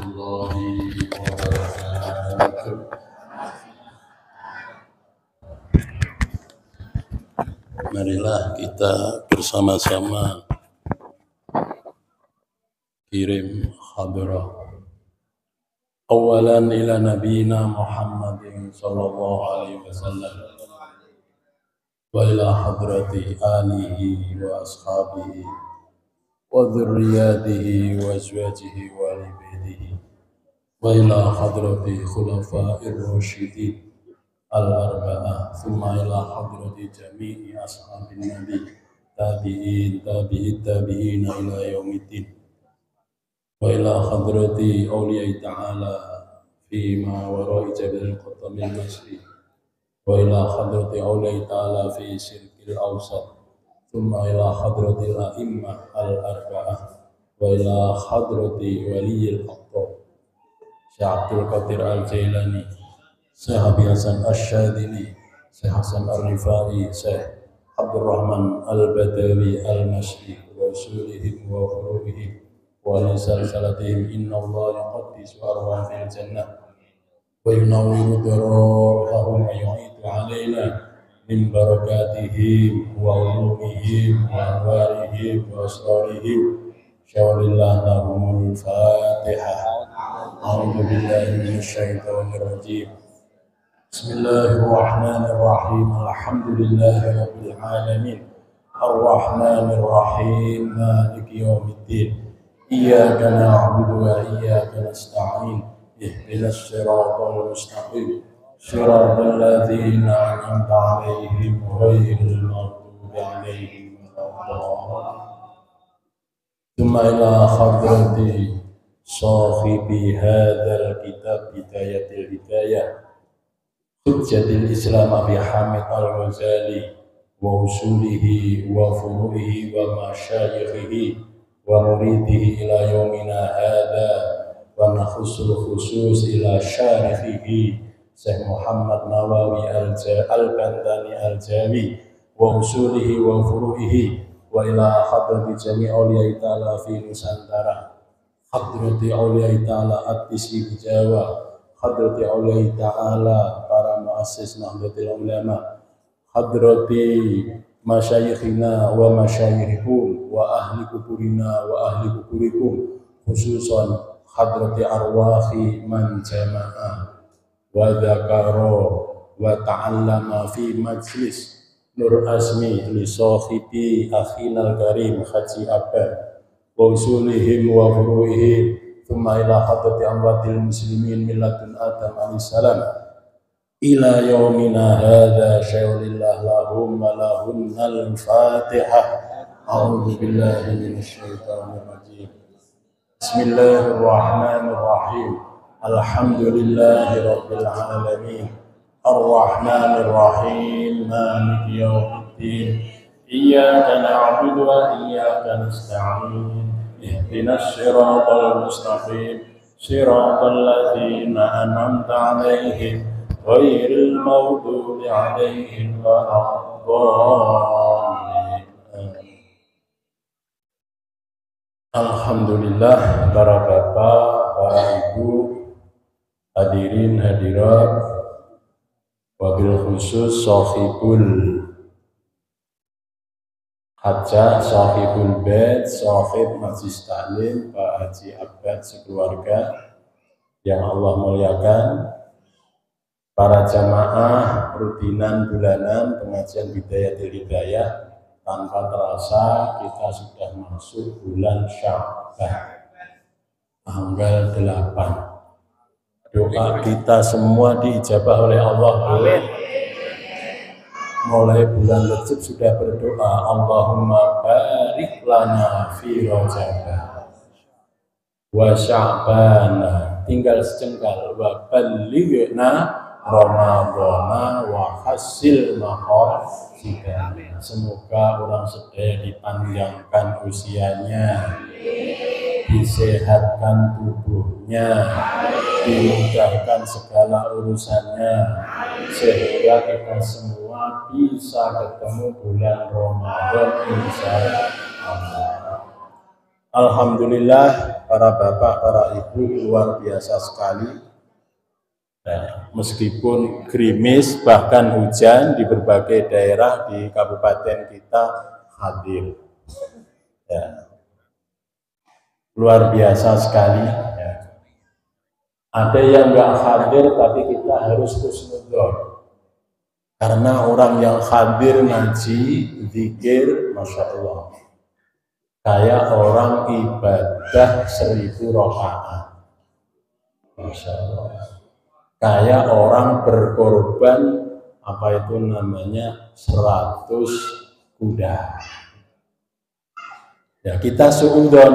warahmatullahi wabarakatuh. Marilah kita bersama-sama kirim hadrah awalan ila nabiyina Muhammadin sallallahu alaihi wasallam wa ila hadrati alihi wa ashabihi wa dzurriyyatihi wa azwajihi wa ibadihi wa ila hadrati khulafa'ir rasyidin al-arba'ah thumma ila hadrati jami'i ashabin nabi tabi'in ila yaumiddin wa ila hadrati awliya'i ta'ala fima wara'i jabalil qatamil masri wa ila hadrati awliya'i ta'ala fi sirkil awsat thumma ila hadratil a'immah al-arba'ah wa ila hadrati waliyil aqtab Syekh Abdul Qadir Al-Jailani, Syekh Habib Hasan Asy-Syadzili, Syekh Hasan Ar-Rifai, Syekh Abdurrahman Al-Badawi Al-Masri wa usulihim wa furu'ihim wa lisalsalatihim innallaha yuqaddisu arwah fil jannah wa yunawwiru darahum wa yu'itu alaina min barakatihim wa ulumihim wa anwarihim wa asrarihim syawalillah lahumul fatihah. A'udzu billahi minasy syaithanir rajim. Bismillahirrahmanirrahim. Alhamdulillahi rabbil alamin. Arrahmanir rahim. Maliki yaumiddin. Iyyaka na'budu wa iyyaka nasta'in. Ihdinas siratal mustaqim. Shiratal ladzina an'amta 'alaihim ghairil maghdubi 'alaihim waladdallin. Tsumma ila hadrati sahibi hadzal kitab Bidayatul Hidayah Hujjatul Islam Abi Hamid Al-Ghazali wa usulihi wa furu'ihi wa masyayikhihi wa muridihi ila yaumina hadza wa nakhusul khusus ila syarikhihi Syekh Muhammad Nawawi Al-Bantani Al-Jawi wa usulihi wa furu'ihi wa ila hadrati jami' awliya'i ta'ala fi Nusantara hadrati awliya'i ta'ala at-Tisi di Jawa, hadrati awliya'i ta'ala para muassis Nahdlatul Ulama, hadrati masyayikhina wa masyayikhikum wa ahli kuburina wa ahli kuburikum, khususan hadrati arwahi man jama'a wa dzakara wa ta'allama fi majlis Nur Asmi li sahibi akhinal karim Haji Abad wa usulihim wa furu'ihim thumma ila hadrati amwatil muslimin millatun Adam alaihissalam ila yaumina hadza syawalillah lahum wa lahunnal fatihah. A'udzu billahi minasy syaithanir rajim. Bismillahirrahmanirrahim. Alhamdulillahi rabbil alamin. Ar-Rahmanir Rahim. Maliki yaumiddin. Iyyaka na'budu wa iyyaka nasta'in. Ihdinas siratal mustaqim. Siratal ladzina an'amta 'alaihim ghairil maghdubi 'alaihim waladdallin. Alhamdulillah, para bapak, para ibu, hadirin hadirat, wabil khusus sahibul hajah, sahibul bait, sahib majlis taklim Pak Haji Abad sekeluarga yang Allah muliakan, para jamaah rutinan bulanan pengajian Bidayatul Hidayah. Tanpa terasa kita sudah masuk bulan Sya'ban tanggal 8. Doa kita semua diijabah oleh Allah. Amin. Mulai bulan Rajab sudah berdoa, Allahumma barik lana fi Rajab wa Sya'ban, tinggal secengkal, wa ballighna Ramadhana wa hasil maqasidana. Semoga orang sedaya dipanjangkan usianya, disehatkan tubuhnya, dimudahkan segala urusannya, sehingga kita semua bisa ketemu bulan Ramadan insyaallah. Alhamdulillah para bapak, para ibu luar biasa sekali. Nah, meskipun gerimis bahkan hujan di berbagai daerah di kabupaten kita hadir. Ya. Luar biasa sekali. Ya. Ada yang nggak hadir tapi kita harus husnudzon. Karena orang yang hadir ngaji, zikir, Masya Allah. Kayak orang ibadah 1000 rakaat. Masya Allah. Kayak orang berkorban apa itu namanya 100 kuda. Ya kita suudon,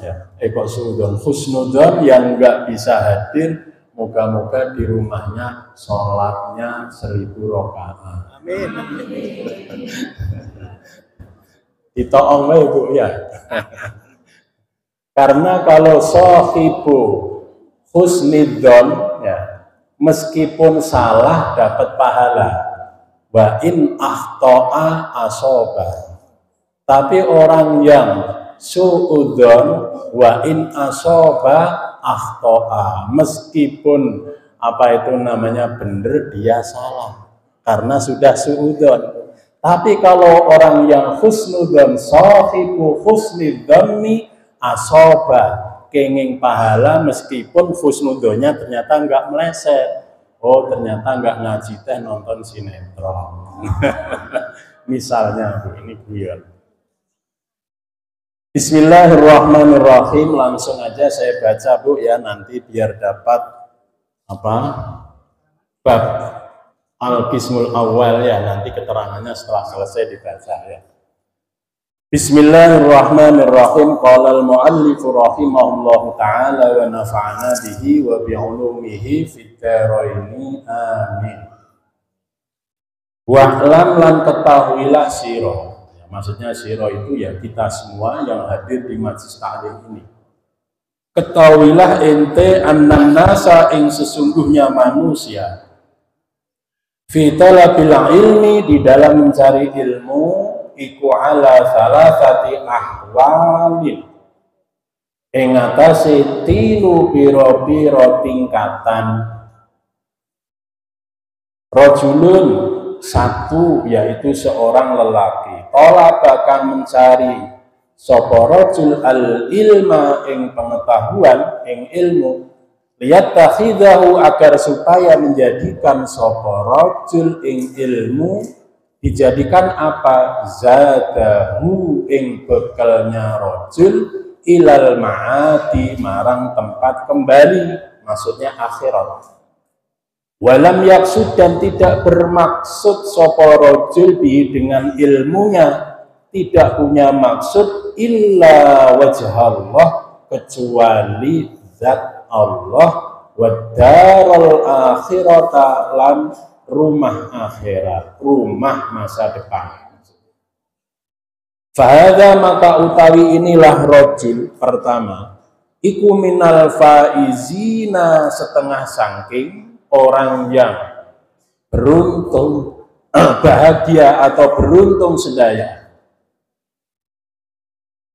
ya suudon, husnudon yang nggak bisa hadir, moga-moga di rumahnya sholatnya 1000 rakaat. Amin. Ditoong Bu ya. Karena kalau sahibu husnidon ya, meskipun salah dapat pahala. Wa in akhto'a asoba. Tapi orang yang suudon wa in asoba akhto'a, meskipun apa itu namanya benar, dia salah karena sudah suudon. Tapi kalau orang yang husnudon, sahibu husnidonni asoba, kenging pahala meskipun husnudonnya ternyata nggak meleset. Oh ternyata nggak ngaji teh, nonton sinetron. Misalnya ini guyon. Bismillahirrahmanirrahim. Langsung aja saya baca Bu ya, nanti biar dapat apa bab Al-Qismul Awal ya, nanti keterangannya setelah selesai dibaca ya. Bismillahirrahmanirrahim. Qala al-mu'allif rahimahullahu ta'ala wa nafa'ana bihi wa bi'ulumihi fid dharaini amin. Wa'lam lan ketahuilah sira. Ya, maksudnya sira itu ya kita semua yang hadir di majlis ta'lim ini. Ketahuilah ente annan nasa ing sesungguhnya manusia fi talabil ilmi, di dalam mencari ilmu, iku ala salasati ahwalin, ing atase tilu pira-pira tingkatan. Rajulun, satu, yaitu seorang lelaki, bahkan mencari sapa rajul al ilma, ing pengetahuan, ing ilmu, lihat takhidahu, agar supaya menjadikan sapa rajul ing ilmu, dijadikan apa? Zadahu, ing bekalnya rajul, ilal ma'ati, marang tempat kembali, maksudnya akhirat. Walam yaksud, dan tidak bermaksud sapa rajul bihi, dengan ilmunya tidak punya maksud illa wajhallah, kecuali zat Allah, wad-darul akhirata, lan rumah akhirat, rumah masa depan. Fahadha, maka utawi inilah rajul pertama, iku minal faizina, setengah sangking orang yang beruntung, bahagia atau beruntung sedaya.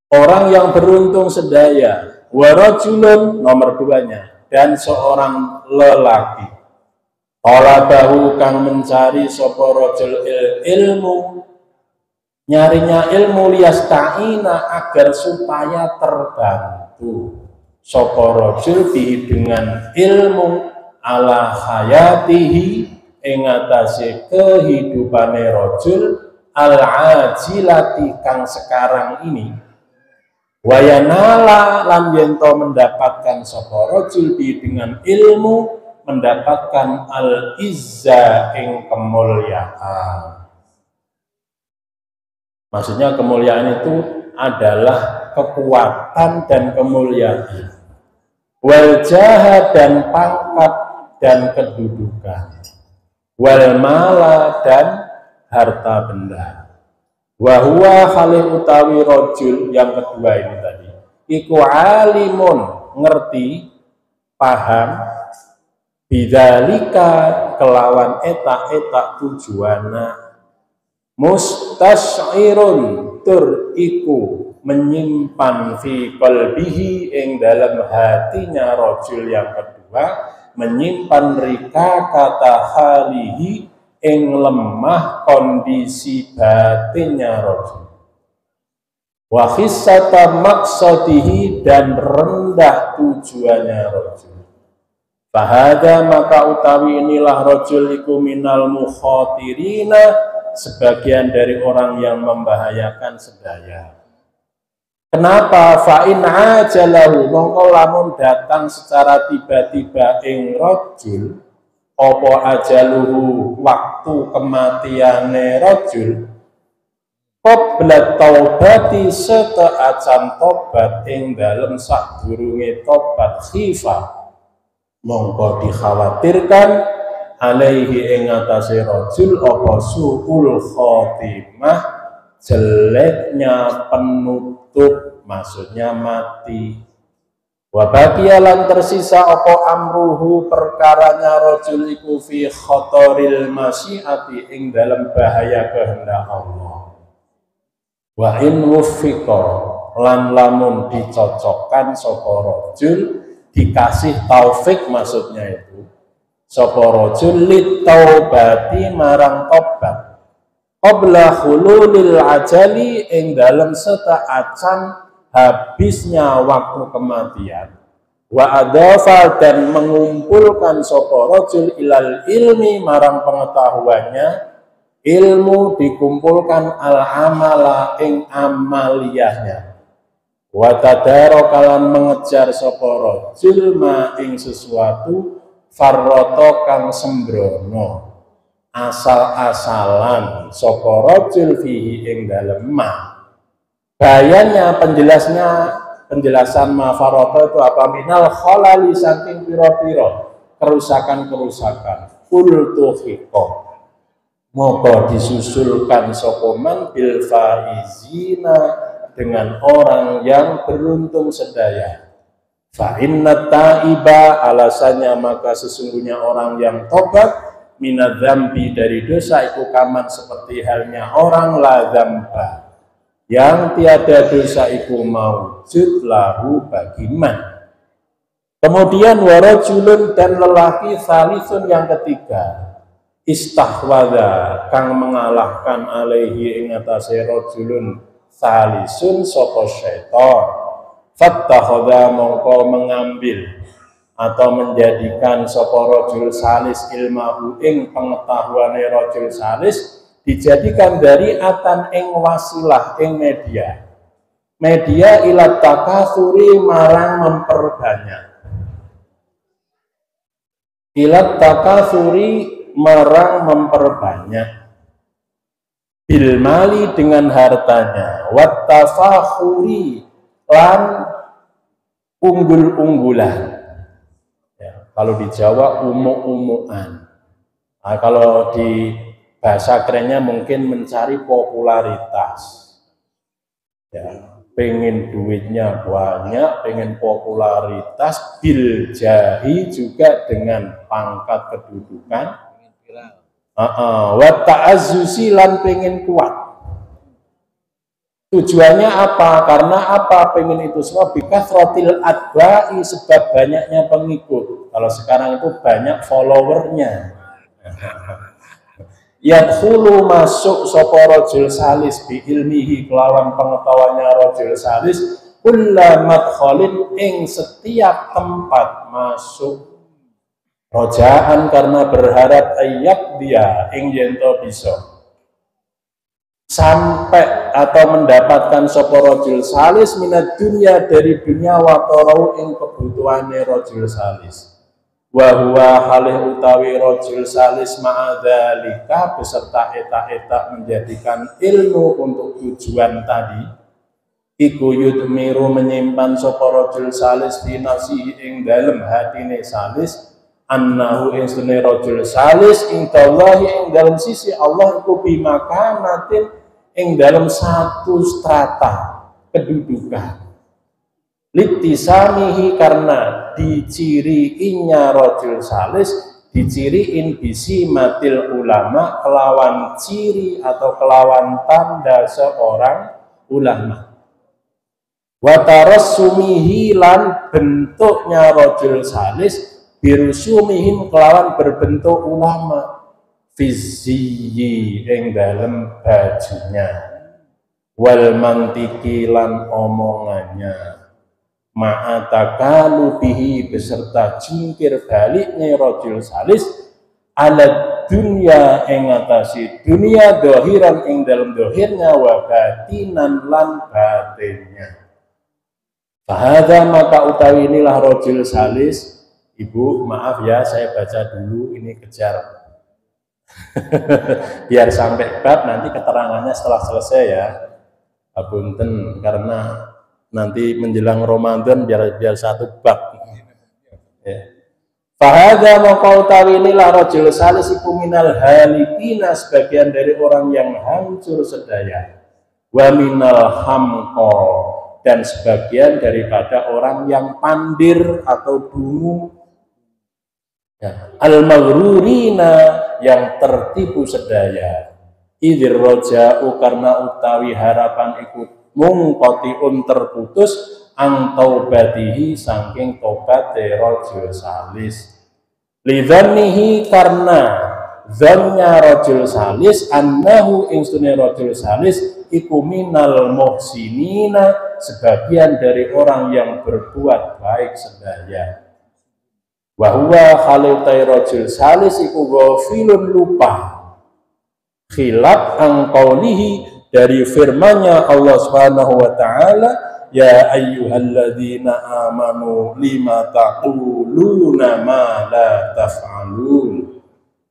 Orang yang beruntung sedaya. Warajulun, nomor duanya, dan seorang lelaki, talabahu, kang mencari sapa rajul ilmu, nyarinya ilmu, liyasta'ina, agar supaya terbantu sapa rajul bihi, dengan ilmu, ala hayatihi, ing atase kehidupane rajul, al ajilati, kang sekarang ini, wayanala, lan yento mendapatkan sapa rajul bi, dengan ilmu, mendapatkan al izza, ing kemuliaan. Maksudnya kemuliaan itu adalah kekuatan dan kemuliaan, wal jaha, dan pangkat dan kedudukan, wal mala, dan harta benda. Wahuwa, khalih utawi rajul yang kedua ini tadi, iku alimun, ngerti, paham, bidzalika, kelawan eta tujuana, mustasyirun, tur iku menyimpan fi qalbihi ing dalam hatinya rajul yang kedua, menyimpan rika kata halihi ing lemah kondisi batinnya rajul, wa khissata maqsadihi dan rendah tujuannya rajul. Fahada maka utawi inilah rajul iku minal mukhatirina, sebagian dari orang yang membahayakan sedaya. Kenapa? Fa'in ajalahu, mongko lamun datang secara tiba-tiba ing rajul, apa ajaluhu waktu kematiane rajul, qabla taubati setaacan tobat ing dalem sadurunge tobat khifa, mongko dikhawatirkan alaihi ing atase rajul apa suul khotimah, jeleknya penutup, maksudnya mati. Wa baqiyalan tersisa apa amruhu perkaranya rajul iku fi khataril masyiati ing dalam bahaya kehendak Allah. Wa in wuffiqa lan lamun dicocokkan sapa rajul, dikasih taufik maksudnya itu sapa rajul lit taubati marang tobat qabla khululil ajali ing dalem setaacan habisnya waktu kematian, wa adafa dan mengumpulkan sapa rajul ilal ilmi marang pengetahuannya, ilmu dikumpulkan al amala ing amaliyahnya, wa tadarokalan mengejar sapa rajul ma ing sesuatu farrata kang sembrono asal-asalan sapa rajul fihi ing dalem ma. Bayannya penjelasan ma farrata itu apa? Minal khalali saking pira-pira kerusakan-kerusakan. Qultu hiqa moko disusulkan sapa man bil faizina dengan orang yang beruntung sedaya. Fa inna taiba, alasannya maka sesungguhnya orang yang tobat minadzambi dari dosa iku kaman seperti halnya orang la dzamba, yang tiada dosa iku maujud lahu bagiman. Kemudian warajulun dan lelaki salisun yang ketiga, istahwadha kang mengalahkan alaihi ing atase rajulun salisun sapa syaitan, fattakhadha mongko mengambil atau menjadikan sapa rajul salis ilmahu ing pengetahuane rajul salis dijadikan dari atan ing wasilah ing media ila takasuri marang memperbanyak, ila takasuri marang memperbanyak, bil mali dengan hartanya, wat tafakhuri lan unggul-unggulan. Ya, kalau di Jawa umuk-umukan. Nah, kalau di bahasa kerennya mungkin mencari popularitas. Ya, pengen duitnya banyak, pengen popularitas, bil jahi juga dengan pangkat kedudukan. Wa ta'azzusi lan pengen kuat. Tujuannya apa? Karena apa pengen itu semua? Bikasrotil adba'i, sebab banyaknya pengikut. Kalau sekarang itu banyak followernya. Yadkhulu masuk sapa rajul salis bi ilmihi kelawan pengetahuannya rajul salis kulla madkhalin ing setiap tempat masuk, rojaan karena berharap ayat dia ing yento bisa sampai atau mendapatkan sapa rajul salis minat dunia dari dunia wa tarau ing kebutuhane rajul salis, wa huwa halih utawi rajul salis ma'adzalika beserta eta-eta menjadikan ilmu untuk tujuan tadi iku yudmiru menyimpan sapa rajul salis fi nafsihi ing dalem hatine salis annahu insune rajul salis indallahi ing dalem sisi Allah iku bimakanatin ing dalam satu strata kedudukan, litisamihi karena diciriinya rajul salis, diciriin bisi matil ulama kelawan ciri atau kelawan tanda seorang ulama. wa tarassumihi lan bentuknya rajul salis birusumihim kelawan berbentuk ulama fizziyi ing dalem bajunya wal mantiki lan omongannya ma'atakalu bihi beserta jungkir baliknya rajul salis ala dunya ing atasi dunia dohiran ing dalam dohirnya wa batinan lan batinnya. Fahadha maka utawi inilah rajul salis. Ibu maaf ya saya baca dulu ini kejar biar sampai bab nanti keterangannya setelah selesai ya. Apunten karena nanti menjelang Ramadan biar satu bab. Ya. Fahadha maka utawi inilah rajul salis iku minal halikina sebagian dari orang yang hancur sedaya wa minal hamqa dan sebagian daripada orang yang pandir atau dungu ya. Al-maghrurina yang tertipu sedaya idzir roja'u karena utawi harapan iku mungqatiun terputus ang taubatihi saking tobat rajul salis lidzannihi karena zannya rajul salis annahu ingstune rajul salis iku minal muhsinina sebagian dari orang yang berbuat baik sedaya wa huwa khalitai rajul salis iku ghafilun lupa khilaf ang qaulihi dari firman-Nya Allah Subhanahu wa taala ya ayyuhalladzina amanu lima taquluna ma la taf'alun.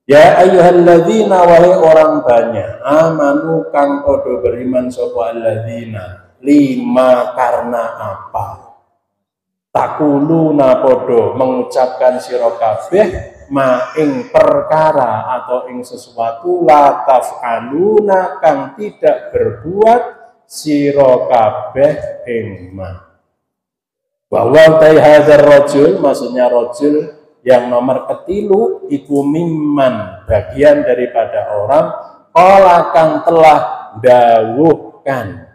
Ya ayyuhalladzina wahai orang banyak amanu kang padha beriman sapa alladzina lima karena apa taquluna padha mengucapkan sira kabeh ma ing perkara atau ing sesuatu la taf'aluna kang tidak berbuat sira kabeh ing ma bahwa tai hadzal rajul maksudnya rajul yang nomor ketilu iku mimman bagian daripada orang qala kang telah dawuhkan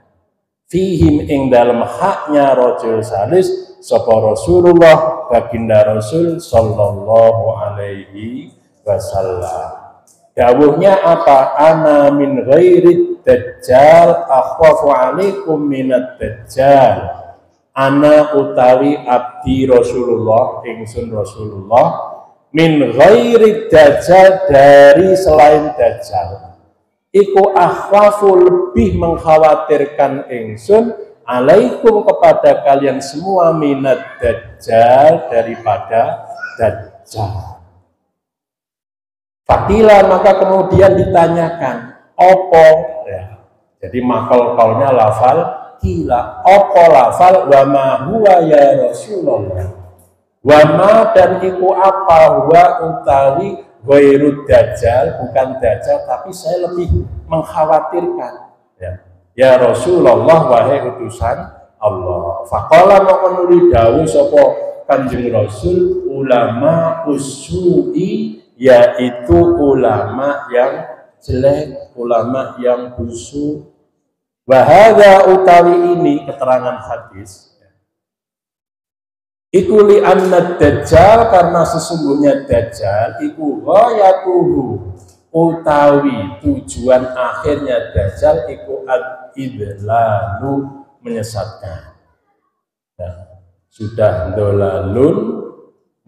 fihim ing dalam haknya rajul salis sapa Rasulullah baginda Rasul sallallahu alaihi wasallam dawuhnya apa ana min ghairi dajjal akhwafu alaikum minad dajjal ana utawi abdi Rasulullah ingsun Rasulullah min ghairi dajjal dari selain dajjal iku akhwafu lebih mengkhawatirkan ingsun alaikum kepada kalian semua minad dajjal daripada dajjal. Fakila maka kemudian ditanyakan opo ya. Jadi makal-kalnya lafal kila opo lafal wa ma huwa ya Rasulullah wa ma dan iku apa huwa utawi ghairud dajjal bukan dajjal tapi saya lebih mengkhawatirkan ya Rasulullah wahai utusan Allah faqala maka nuli dawuh sapa Kanjeng Rasul ulama usui yaitu ulama yang jelek ulama yang busuk wahada utawi ini keterangan hadis iku li anna dajjal karena sesungguhnya dajjal iku ghayatuhu utawi tujuan akhirnya dajjal iku idlalu menyesatkan nah, sudah dolalun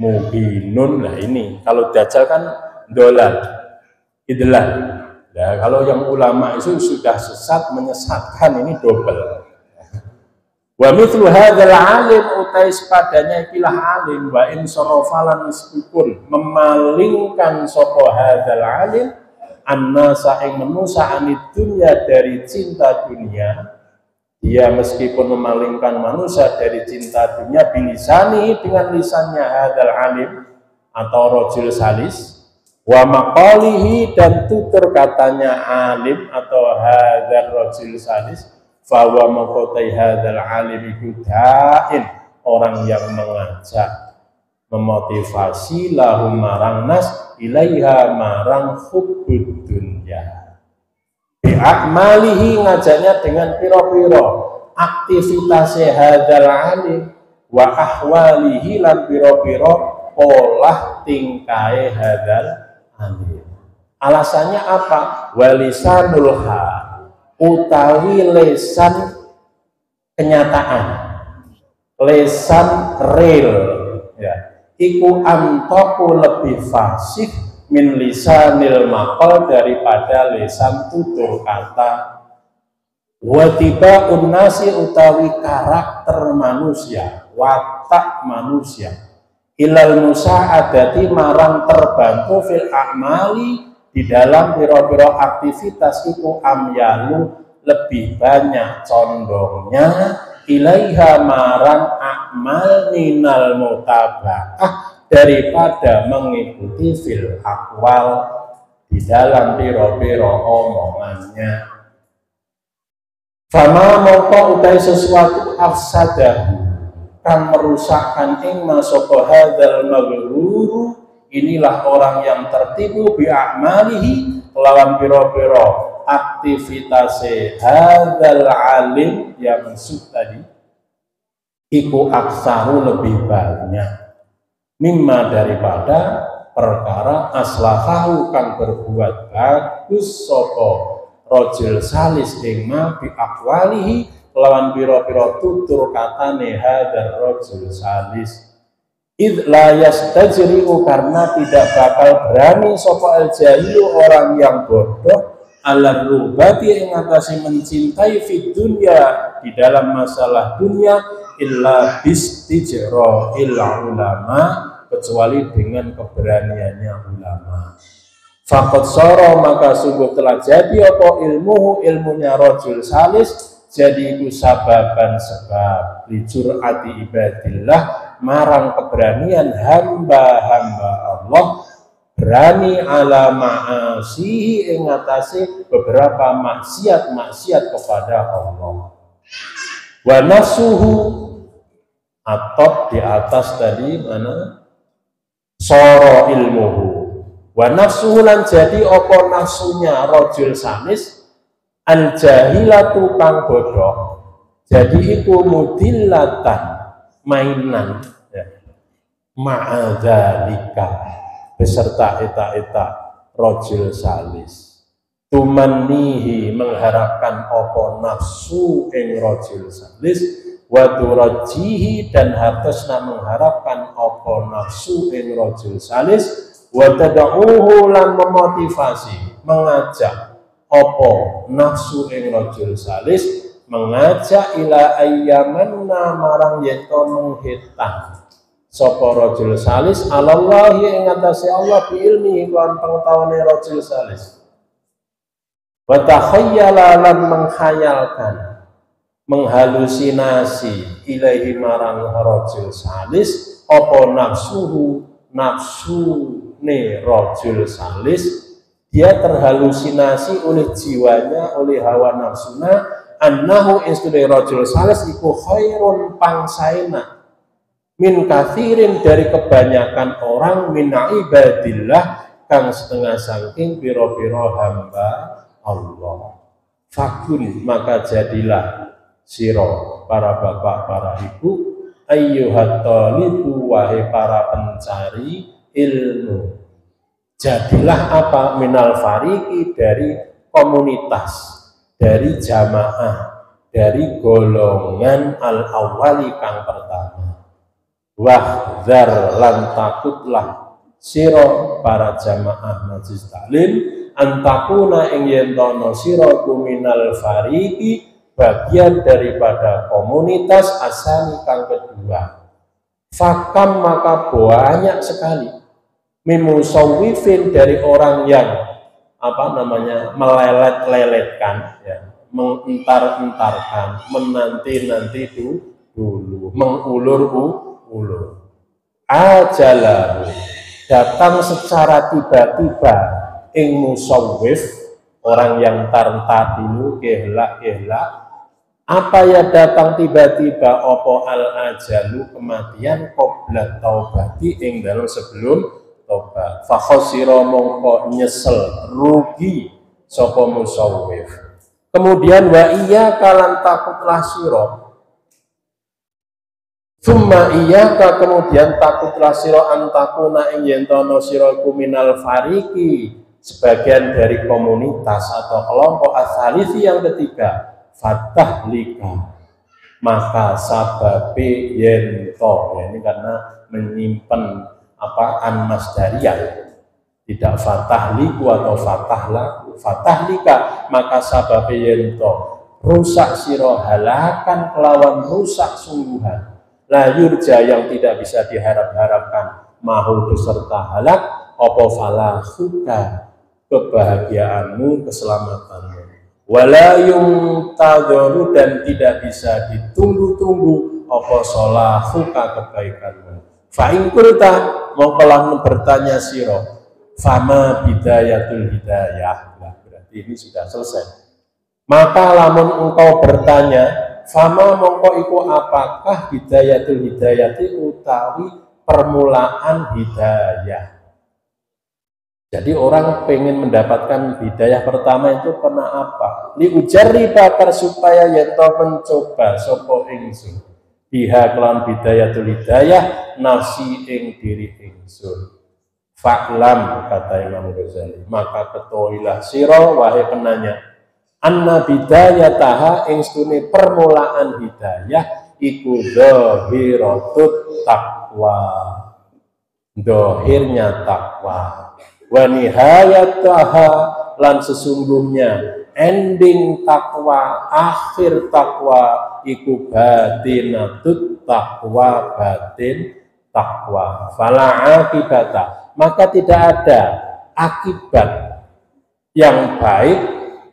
mubinun lah ini kalau dajjal kan dolal idlal ya, kalau yang ulama itu sudah sesat menyesatkan ini double. Wa mithlu hadzal alim utai sepadanya ikilah alim wa in sarafalan meskipun memalingkan sapa hadzal alim annasa ing manusa anid dunya dari cinta dunia dia meskipun memalingkan manusia dari cinta dunia bilisani dengan lisannya hadzal alim atau rajul salis wa maqalihi dan tutur katanya alim atau hadzal rajul salis fa wa maqatai hadzal alim idain orang yang mengajak memotivasi lahum marang nas ilaiha marang hubbud dunya bi akmalihi ngajaknya dengan piro-piro aktivitas hadzal alim wa ahwalihi lan pira-pira polah tingkae hadzal alim. Alasannya apa? Walisanul hal utawi lesan kenyataan, lesan real ya, iku antoku lebih fasih min lisanil maqal daripada lesan tutur kata. Watiba unnasi utawi karakter manusia, watak manusia, ilal musa'adati marang terbantu fil a'mali di dalam piro-piro aktivitas itu amyalu lebih banyak condongnya ilaiha marang a'mal minal mutaba'ah daripada mengikuti fil akwal di dalam piro-piro omongannya. Fama mongko utai sesuatu afsadahu kan merusakkan ing masoko hadzal maghruru, inilah orang yang tertipu bi a'malihi lawan piro-piro aktivitas hadzal alim yang maksud tadi iku aksaru lebih banyak mimma daripada perkara aslahahu kan berbuat bagus sapa rajul salis ing ma bi aqwalihi lawan pira-pira tutur katane hadzal rajul salis id la yastajri'u karena tidak bakal berani sapa al jahilu orang yang bodoh ala rubati ing atase mencintai fid dunya di dalam masalah dunia illa bistijra ulama kecuali dengan keberaniannya ulama. Faqad sara maka sungguh telah jadi apa ilmunya rajul salis jadi itu sababan sebab lijur'ati ibadillah marang keberanian hamba-hamba Allah berani ala ma'asihi ing atase beberapa maksiat kepada Allah. Wa nafsuhu atop di atas tadi mana sara ilmuhu wa nafsuhu lan jadi apa nafsunya rajul salis al jahilatu kang bodoh jadi iku mudillatan mainan ya. Ma'adzalika beserta eta rajul salis tumanihi mengharapkan apa nafsu ing rajul salis wa turajihi dan hartosna mengharapkan apa nafsu ing rajul salis wa tad'uhu lan memotivasi mengajak apa nafsu ing rajul salis mengajak ila ayyamanna marang yeto menghitan sapa rajul salis alallahi ing atase Allah bi ilmi lan pengetahuane rajul salis wa takhayyala lan menghayalkan menghalusinasi ilaihi marang rajul salis apa nafsu rajul salis dia terhalusinasi oleh jiwanya oleh hawa nafsuna annahu istri rajul salis iku khairun pangsaina min kathirin dari kebanyakan orang min ibadillah kang setengah saking piro-piro hamba Allah. Fakun maka jadilah siro para bapak para ibu ayyuhat talibu wahai para pencari ilmu jadilah apa minal fariki dari komunitas dari jamaah dari golongan al awali kang pertama wahdzar lan takutlah siro para jamaah majlis taklim antakuna ing yentono siro kuminal fariki bagian daripada komunitas asani kang kedua. Fakam maka banyak sekali mimusawwifin dari orang yang melelet-leletkan ya, mengentar-entarkan, menanti-nanti dulu, mengulur-ulur. Ajalahu datang secara tiba-tiba ing musawwif orang yang tar dulu kehlak apa ya datang tiba-tiba opo al ajalu kematian qabla taubati ing dalam sebelum tobat fa khasira mongko nyesel rugi sapa musawwif Kemudian wa iyyaka lan takutlah sira. Summa iyyaka kemudian takutlah sira antakuna ing yen tono sira iku minal fariki sebagian dari komunitas atau kelompok asalisi yang ketiga fatahlika maka sababe yen to ya, ini karena menyimpan an masdariyah tidak fatahliku atau fatahlika maka sababe yen to rusak sira halakan kelawan rusak sungguhan la yurja yang tidak bisa diharap-harapkan mahu beserta halak apa falahuka kebahagiaanmu keselamatanmu wala yumtadharu dan tidak bisa ditunggu-tunggu apa sholahuka kebaikanmu fa in qulta mongko bertanya sira fama bidayatul hidayah. Nah, berarti ini sudah selesai. Maka lamun engkau bertanya fama mongko iku apakah hidayatul hidayati utawi permulaan hidayah. Jadi orang pengen mendapatkan hidayah pertama itu karena apa? Li ujari bakar supaya yento mencoba sopo ingsun. Biha kelan hidayatul hidayah nafsi ing diri ingsun. Faklam kata Imam Ghazali. Maka ketohilah siro wahai penanya. Anna bidayataha ingstune permulaan hidayah iku dhahiratut taqwa. Dohirnya takwa. Wa nihayataha lan sesungguhnya ending takwa, akhir takwa iku batinatut takwa, batin takwa. Fala akibata, maka tidak ada akibat yang baik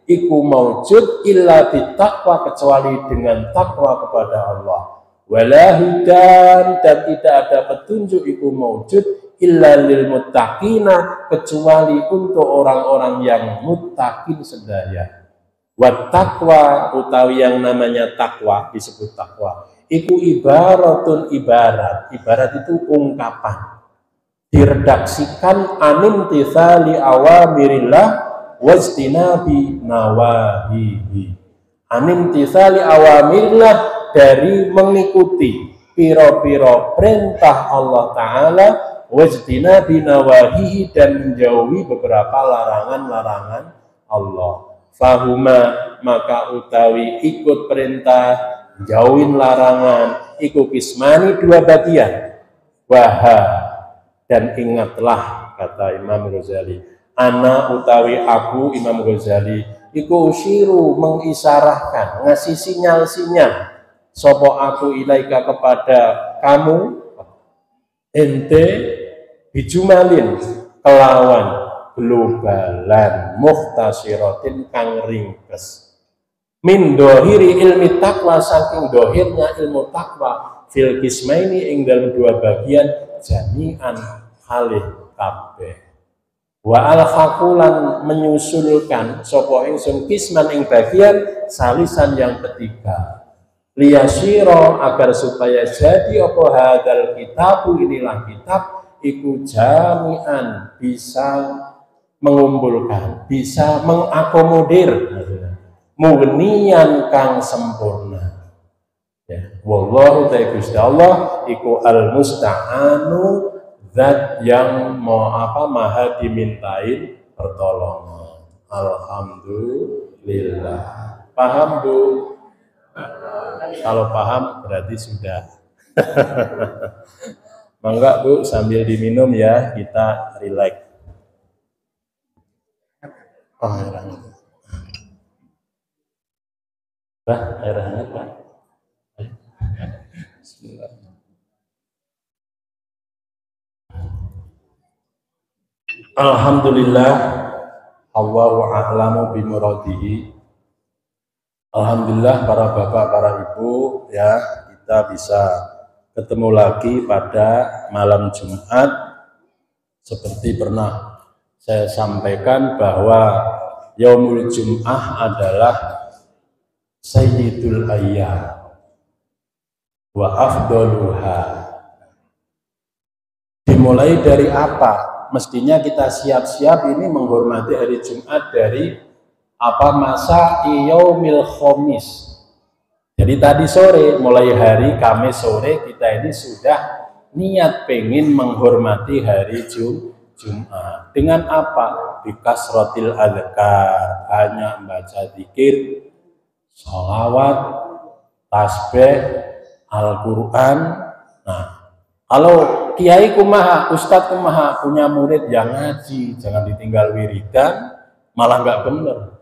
iku maujud illa bitakwa kecuali dengan takwa kepada Allah. Wala hudan dan tidak ada petunjuk iku maujud illa lil muttaqina kecuali untuk orang-orang yang muttaqin sedaya. Wat taqwa utawi yang namanya takwa disebut takwa. Iku ibaratun ibarat. Ibarat itu ungkapan. Diredaksikan anin tithali awamirillah wajtinabi nawahihi. Anin tithali awamirillah dari mengikuti piro-piro perintah Allah Ta'ala wajtina binawahihi dan menjauhi beberapa larangan-larangan Allah. Fahuma maka utawi ikut perintah jauhin larangan iku kismani dua bagian. Waha dan ingatlah kata Imam Ghazali ana utawi aku Imam Ghazali iku usiru mengisarahkan ngasih sinyal-sinyal sopo aku ilaika kepada kamu ente bijumalin kelawan globalan muhtasirotin kang ringkes min dohiri ilmi takwa saking dohirnya ilmu takwa fil kismaini ing dalam dua bagian jami'an halih kabeh wa al fakulan menyusulkan sopo ingsun kisman ing bagian salisan yang ketiga liyasiro agar supaya jadi apa hadal kitabu inilah kitab iku jami'an bisa mengumpulkan bisa mengakomodir mughniyan kang sempurna ya wallahu ta'ala Gusti Allah iku al musta'anu zat yang maha dimintain pertolongan. Alhamdulillah. Paham Bu? Kalau paham berarti sudah. Mangga Bu sambil diminum ya kita relax. Oh, air hangat. Air hangat Pak. Bismillah. Alhamdulillah. Allahu a'lamu bimuradihi. Alhamdulillah para bapak, para ibu ya kita bisa ketemu lagi pada malam Jumat seperti pernah saya sampaikan bahwa Yaumul Jum'ah adalah Sayyidul Ayyam wa afdaluha. Dimulai dari apa? Mestinya kita siap-siap ini menghormati hari Jumat dari masa yaumil khamis. Jadi tadi sore, mulai hari Kamis sore kita ini sudah niat pengen menghormati hari Jumat. Dengan apa? Bikasrotil adzkar, hanya membaca zikir, sholawat, tasbih, Al-Quran. Nah, kalau kiai kumaha, ustadz kumaha, punya murid yang ngaji, jangan ditinggal wiridan, malah nggak bener.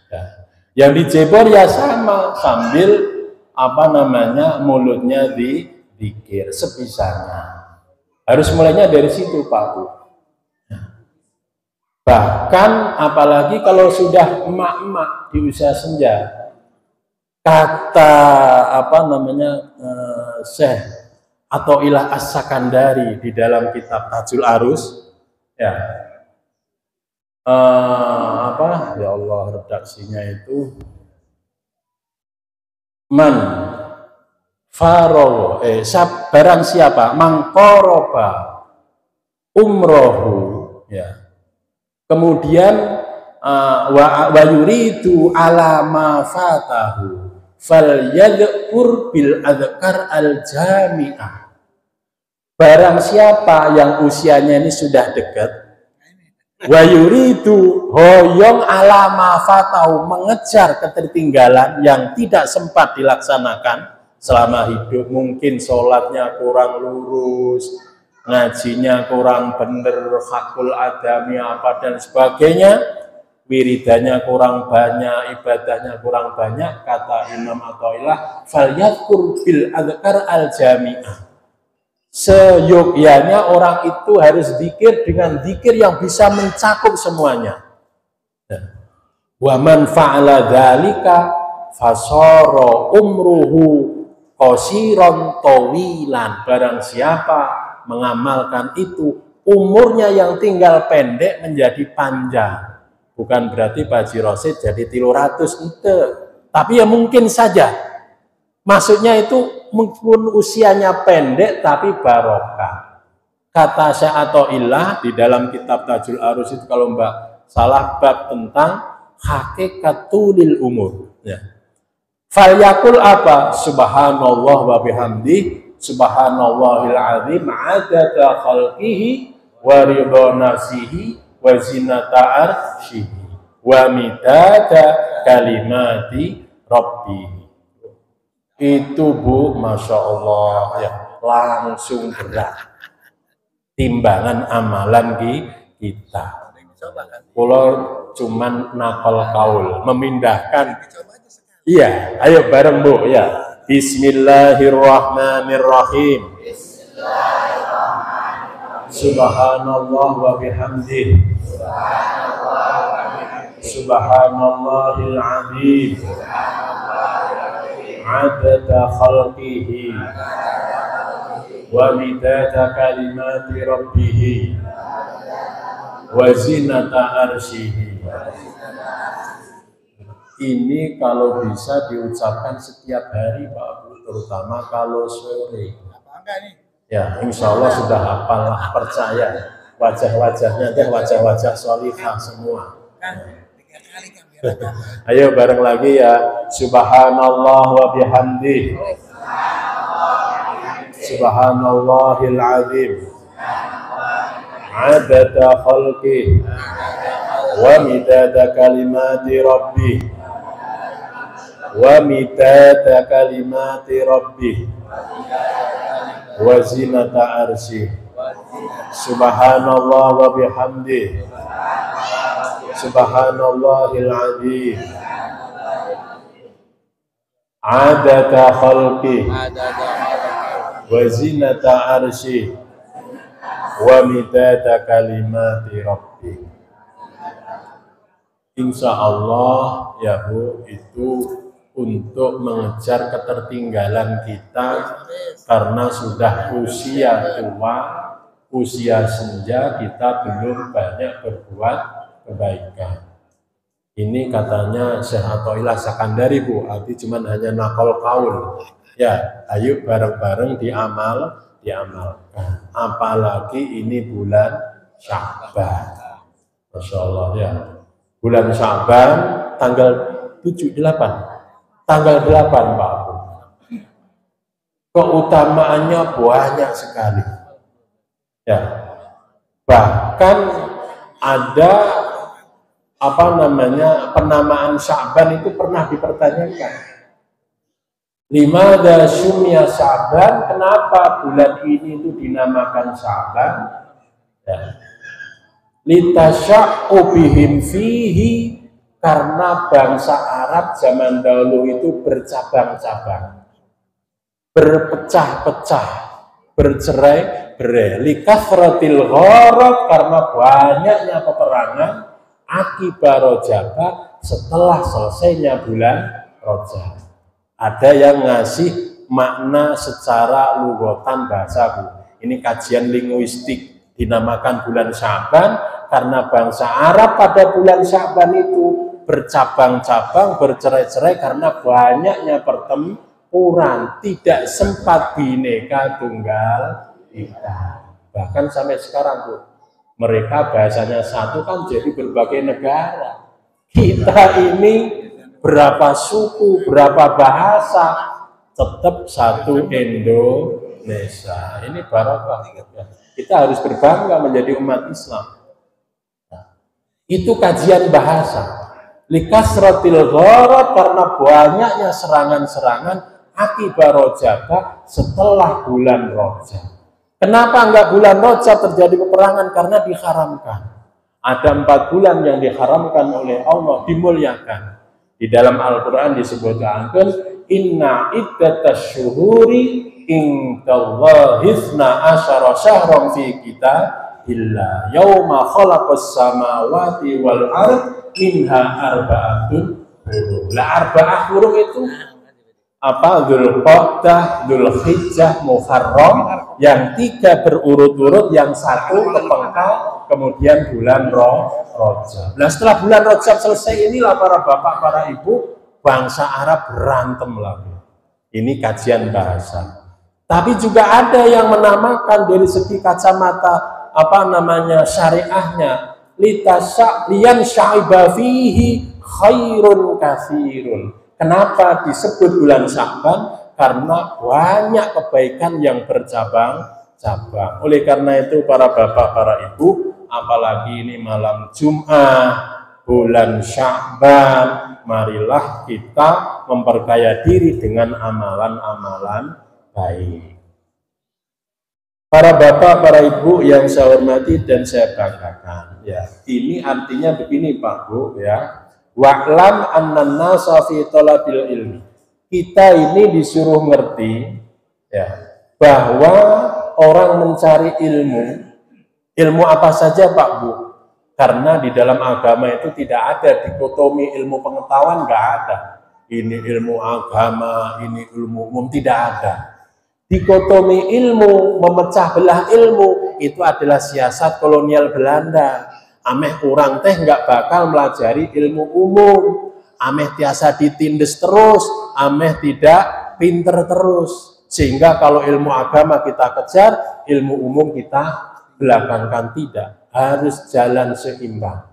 Ya. Yang dijebor ya sama, sambil mulutnya dikir sebisanya. Harus mulainya dari situ Pak Bu. Bahkan apalagi kalau sudah emak-emak di usia senja, kata Syekh Athaillah As-Sakandari di dalam kitab Tajul Arus, ya ya Allah, redaksinya itu man farowo barang siapa mangkoroba umrohu, ya kemudian wa yuridu ala ma fatahu fal yadhkur bil adzkar al jami'ah. Barang siapa yang usianya ini sudah dekat, wa yuridu hoyong ala ma fatahu, mengejar ketertinggalan yang tidak sempat dilaksanakan selama hidup, mungkin sholatnya kurang lurus, ngajinya kurang bener, hakul adami apa dan sebagainya, wiridanya kurang banyak, ibadahnya kurang banyak, kata Imam Athaillah, falyadkur bil adzkar al jami'ah. Seyogyanya orang itu harus zikir dengan zikir yang bisa mencakup semuanya. Wa man fa'ala dzalika fasara umruhu qasiran tawilan. Barang siapa mengamalkan itu, umurnya yang tinggal pendek menjadi panjang. Bukan berarti Pak Haji Rosid jadi 300 itu, tapi ya mungkin saja. Maksudnya itu meskipun usianya pendek tapi barokah. Kata Syekh Athaillah di dalam kitab Tajul Arus itu, kalau Mbak salah, bab tentang hakikatulil umur. Ya. Falyakul apa? Subhanallah wa bihamdi, subhanallahil azim, adada khalqihi wa ridha nafsihi wa zinata arsyihi wa midada kalimati rabbih. Itu Bu, Masya Allah, ya, langsung berat timbangan amalan kita. Kalau cuman nakal kaul, memindahkan. Iya, ayo bareng Bu, ya. Bismillahirrahmanirrahim. Subhanallah wa bihamdih, subhanallahil azim, adada khalqihi wa midada kalimati rabbih wa zinata arsyihi. Ini kalau bisa diucapkan setiap hari Pak Bu, terutama kalau sore. Ya, insya Allah sudah hafal lah, percaya. Wajah-wajahnya teh wajah-wajah sholihah semua. Ayo bareng lagi ya. Subhanallah wa bihamdih, subhanallahil azim, adada khalqih wa midada kalimati rabbih wa midada kalimati rabbih wa zinata arsyih. Subhanallah wa bihamdih, subhanallahil azim, adada khalqih wa zinata arsyih wa midada kalimati rabbih. Insya Allah ya Bu, itu untuk mengejar ketertinggalan kita karena sudah usia tua, usia senja, kita belum banyak berbuat kebaikan. Ini katanya Syekh Athaillah Sakandari Bu, arti cuman hanya nakal kaul. Ya, ayo bareng-bareng diamalkan. Apalagi ini bulan Sya'ban. Masya Allah ya. bulan Sya'ban tanggal 7, 8. Tanggal 8 Pak Bu. Keutamaannya banyak sekali. Ya. Bahkan ada penamaan Sya'ban itu pernah dipertanyakan. Limada syumya Sya'ban, kenapa bulan ini itu dinamakan Sya'ban? Ya. Litasya'u bihim fihi, karena bangsa Arab zaman dahulu itu bercabang-cabang, berpecah-pecah, bercerai-berai. Likafratil gharad, karena banyaknya peperangan akibat Rojaba setelah selesainya bulan Rojab. Ada yang ngasih makna secara lughatan bahasa Bu. Ini kajian linguistik, dinamakan bulan Sya'ban karena bangsa Arab pada bulan Sya'ban itu bercabang-cabang, bercerai-cerai karena banyaknya pertempuran, tidak sempat bineka tunggal ika. Bahkan sampai sekarang Bu, mereka bahasanya satu kan jadi berbagai negara. Kita ini berapa suku, berapa bahasa, tetap satu Indonesia. Ini barokah. Kita harus berbangga menjadi umat Islam. Itu kajian bahasa. Likasratil gharad, karena banyaknya serangan-serangan akibat Rojaba setelah bulan Rojab. Kenapa enggak bulan Rojab terjadi peperangan? Karena diharamkan. Ada 4 bulan yang diharamkan oleh Allah, dimuliakan. Di dalam Al-Quran disebutkan, inna iddatas syuhuri indallahi 12 syahran fi kitabillah yauma khalaqas samawati wal ard minha arba'atun hurum. Lah arba'ah hurum itu apa? Dzulqa'dah, Dzulhijjah, Muharram, yang 3 berurut-urut, yang 1 kepengkal, kemudian bulan Rajab. Nah, setelah bulan Rajab selesai, inilah para bapak, para ibu, bangsa Arab berantem lagi. Ini kajian bahasa. Tapi juga ada yang menamakan dari segi kacamata syariahnya, liyan syaiba fihi khairun katsirun. Kenapa disebut bulan Sya'ban? Karena banyak kebaikan yang bercabang-cabang. Oleh karena itu para bapak, para ibu, apalagi ini malam Jumat, bulan Sya'ban, marilah kita memperkaya diri dengan amalan-amalan baik. Para bapak, para ibu yang saya hormati dan saya banggakan, ya, ini artinya begini Pak Bu, ya. Wa'lam annan nasa fi talabil ilmi. Kita ini disuruh ngerti, ya, bahwa orang mencari ilmu apa saja Pak Bu. Karena di dalam agama itu tidak ada dikotomi ilmu pengetahuan, nggak ada. Ini ilmu agama, ini ilmu umum, tidak ada. Dikotomi ilmu, memecah belah ilmu, itu adalah siasat kolonial Belanda. Ameh orang teh nggak bakal melajari ilmu umum, ameh tiasa ditindes terus, ameh tidak pinter terus, sehingga kalau ilmu agama kita kejar, ilmu umum kita belakangkan. Tidak, harus jalan seimbang.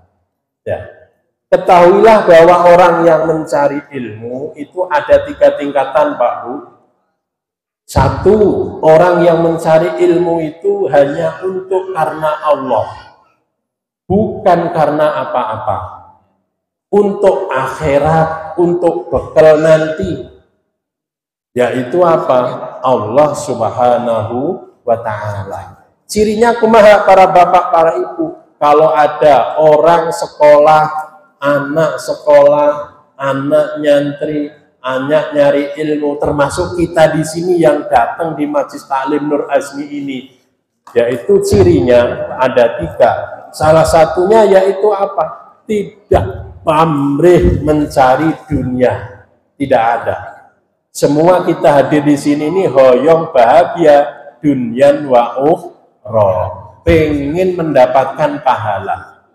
Ya. Ketahuilah bahwa orang yang mencari ilmu itu ada 3 tingkatan Pak Bu. 1, orang yang mencari ilmu itu hanya untuk karena Allah, bukan karena apa-apa, untuk akhirat, untuk bekal nanti, yaitu apa? Allah Subhanahu wa Ta'ala. Cirinya kumaha para bapak, para ibu? Kalau ada orang sekolah, anak nyantri, anak nyari ilmu, termasuk kita di sini yang datang di Majelis Taklim Nur Azmi ini, yaitu cirinya ada 3. Salah satunya yaitu apa? Tidak pamrih mencari dunia, tidak ada. Semua kita hadir di sini ini hoyong bahagia dunyan wa ukhra, pengen mendapatkan pahala.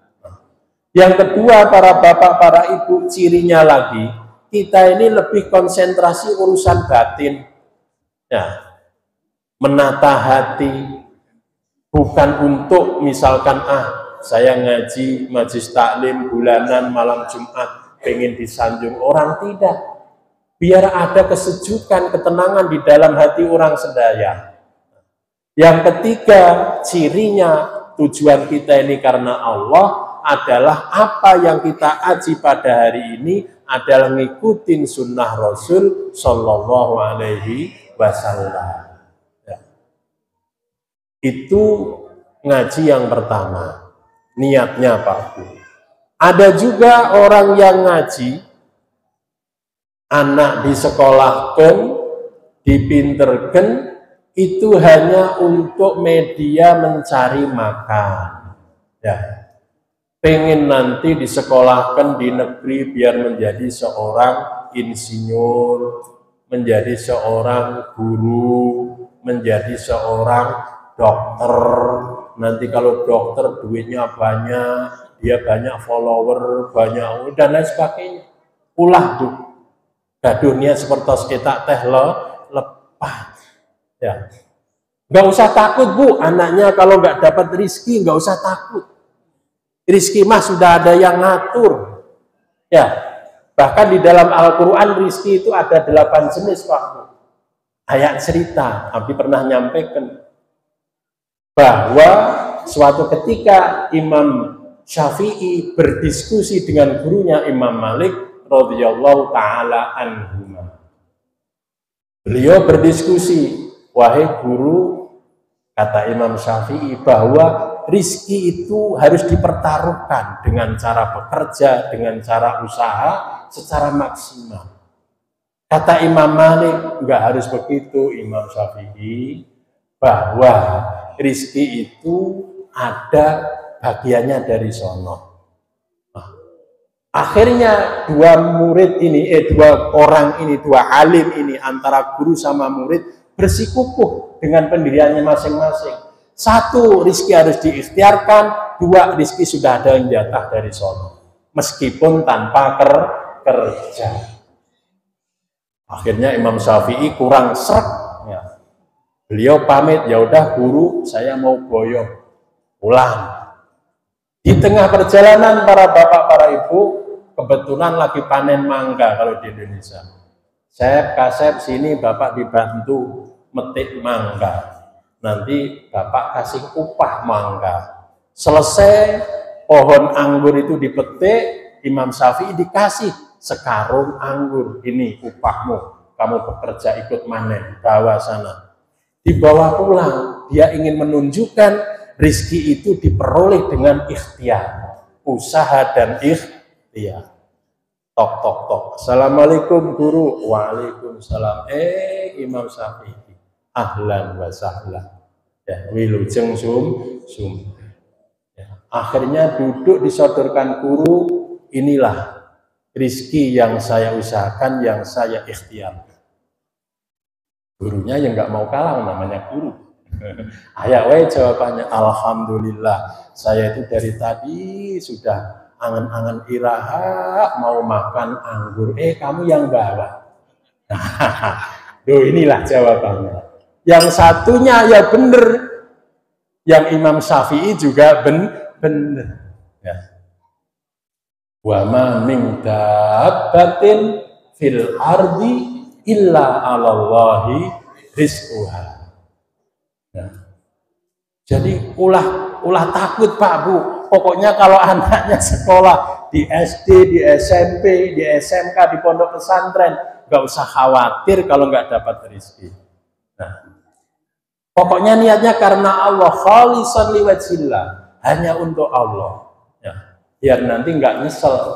Yang kedua para bapak, para ibu, cirinya lagi, kita ini lebih konsentrasi urusan batin, ya, menata hati, bukan untuk misalkan saya ngaji majelis taklim bulanan malam Jumat pengen disanjung orang, tidak. Biar ada kesejukan, ketenangan di dalam hati orang sedaya. Yang ketiga, cirinya tujuan kita ini karena Allah adalah apa yang kita aji pada hari ini adalah ngikutin sunnah Rasul Shallallahu Alaihi Wasallam. Ya. Itu ngaji yang pertama, niatnya Pak Bu. Ada juga orang yang ngaji, anak disekolahkan, dipinterkan, itu hanya untuk media mencari makan. Ya. Pengen nanti disekolahkan di negeri biar menjadi seorang insinyur, menjadi seorang guru, menjadi seorang dokter. Nanti kalau dokter duitnya banyak, dia banyak follower, banyak dan lain sebagainya. Ulah tuh. Gaduhnya seperti kita teh lepas. Ya. Nggak usah takut Bu, anaknya kalau nggak dapat rizki nggak usah takut. Rizki mah sudah ada yang ngatur. Ya, bahkan di dalam Al-Quran rizki itu ada 8 jenis Pak Bu. Ayat cerita, Abi pernah nyampaikan bahwa suatu ketika Imam Syafi'i berdiskusi dengan gurunya Imam Malik radhiyallahu taala anhu. Beliau berdiskusi, wahai guru, kata Imam Syafi'i, bahwa rizki itu harus dipertaruhkan dengan cara bekerja, dengan cara usaha secara maksimal. Kata Imam Malik, enggak harus begitu Imam Syafi'i, bahwa rizki itu ada bagiannya dari sono. Akhirnya dua alim ini antara guru sama murid bersikukuh dengan pendiriannya masing-masing. Satu, rizki harus diikhtiarkan. Dua, rizki sudah ada yang jatah dari sono, meskipun tanpa kerja. Akhirnya Imam Syafi'i kurang srek. Ya. Beliau pamit, ya udah guru, saya mau boyong pulang. Di tengah perjalanan para bapak, para ibu, kebetulan lagi panen mangga kalau di Indonesia. Kasep sini bapak dibantu metik mangga. Nanti bapak kasih upah mangga. Selesai pohon anggur itu dipetik, Imam Syafi'i dikasih sekarung anggur. Ini upahmu, kamu bekerja ikut manen, bawa sana. Dibawa pulang, dia ingin menunjukkan rizki itu diperoleh dengan ikhtiar, usaha dan ikhtiar. Tok tok tok. Assalamualaikum guru. Waalaikumsalam. Imam Syafi'i. Ahlan wa sahlan. Ya, wilujeng sum. Ya, akhirnya duduk disodorkan guru, inilah rizki yang saya usahakan, yang saya ikhtiar. Gurunya yang nggak mau kalah, namanya guru. Ayo jawabannya, alhamdulillah, saya itu dari tadi sudah angan-angan iraha mau makan anggur. Kamu yang bawa. Duh, inilah jawabannya. Yang satunya ya bener, yang Imam Syafi'i juga bener. Ya. Wa ma min dabbatin fil ardi illa 'alallahi rizquha. Ya. Jadi ulah takut Pak Bu. Pokoknya kalau anaknya sekolah di SD, di SMP, di SMK, di pondok pesantren, nggak usah khawatir kalau nggak dapat rezeki. Nah, pokoknya niatnya karena Allah, khalisan liwajhillah, hanya untuk Allah. Ya, biar nanti nggak nyesel.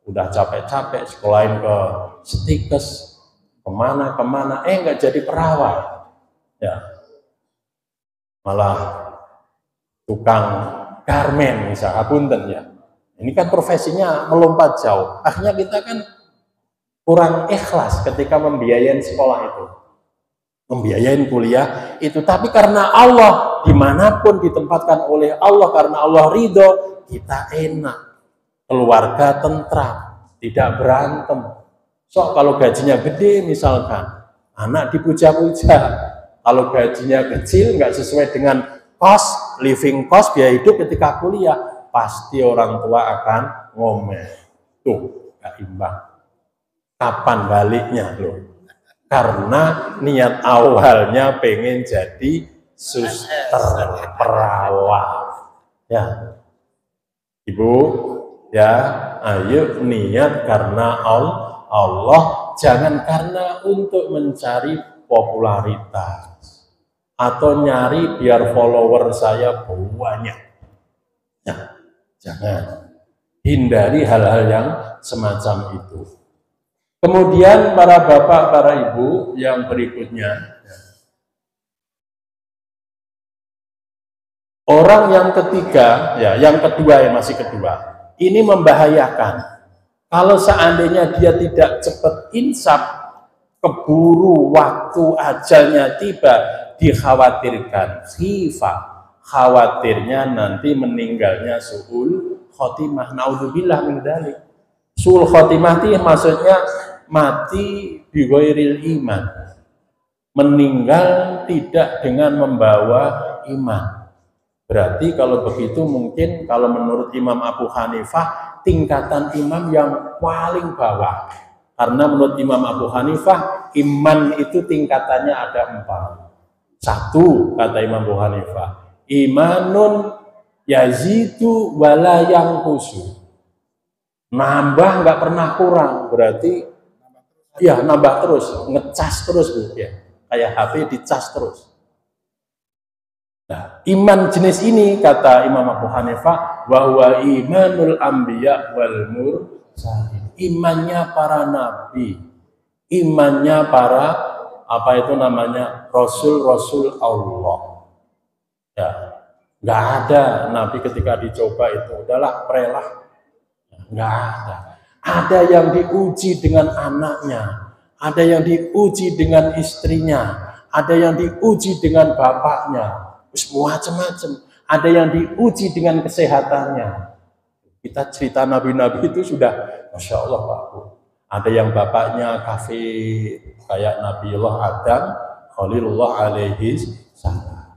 Udah capek-capek sekolahin ke Setikes, kemana, nggak jadi perawat. Ya, malah tukang garmen misalnya, punten ya. Ini kan profesinya melompat jauh. Akhirnya kita kan kurang ikhlas ketika membiayain sekolah itu, membiayain kuliah itu. Tapi karena Allah, dimanapun ditempatkan oleh Allah, karena Allah ridho, kita enak, keluarga tentram, tidak berantem. Kalau gajinya gede misalkan, anak dipuja-puja. Kalau gajinya kecil, nggak sesuai dengan living cost, biaya hidup ketika kuliah, pasti orang tua akan ngomel. Tuh, gak imbang. Kapan baliknya loh? Karena niat awalnya pengen jadi suster, perawat. Ya, Ibu, ya, ayo niat karena Allah, jangan karena untuk mencari popularitas atau nyari biar follower saya banyak. Ya, jangan. Hindari hal-hal yang semacam itu. Kemudian para bapak, para ibu yang berikutnya, orang yang ketiga, ya, yang kedua, yang masih kedua, ini membahayakan. Kalau seandainya dia tidak cepat insaf, keburu waktu ajalnya tiba, dikhawatirkan khifah, khawatirnya nanti meninggalnya su'ul khotimah. Naudzubillah min dzalik. Su'ul khotimah itu maksudnya mati bi ghairil iman, meninggal tidak dengan membawa iman. Berarti kalau begitu mungkin kalau menurut Imam Abu Hanifah tingkatan iman yang paling bawah. Karena menurut Imam Abu Hanifah iman itu tingkatannya ada 4. 1 kata Imam Abu Hanifah, imanun yazidu wala yanqusu. Nambah nggak pernah kurang, berarti ya nambah terus, ngecas terus Bu ya. Kayak HP dicas terus. Nah, iman jenis ini kata Imam Abu Hanifah bahwa imanul anbiya wal mursalin, imannya para nabi, imannya para rasul-rasul Allah. Ya, nggak ada nabi ketika dicoba itu udahlah prelah, nggak ada. Ada yang diuji dengan anaknya, ada yang diuji dengan istrinya, ada yang diuji dengan bapaknya. Macam-macam. Ada yang diuji dengan kesehatannya. Kita cerita nabi-nabi itu sudah, masya Allah Pak Bu. Ada yang bapaknya kafir, kayak Nabiullah Adam, Khalilullah alaihi salam.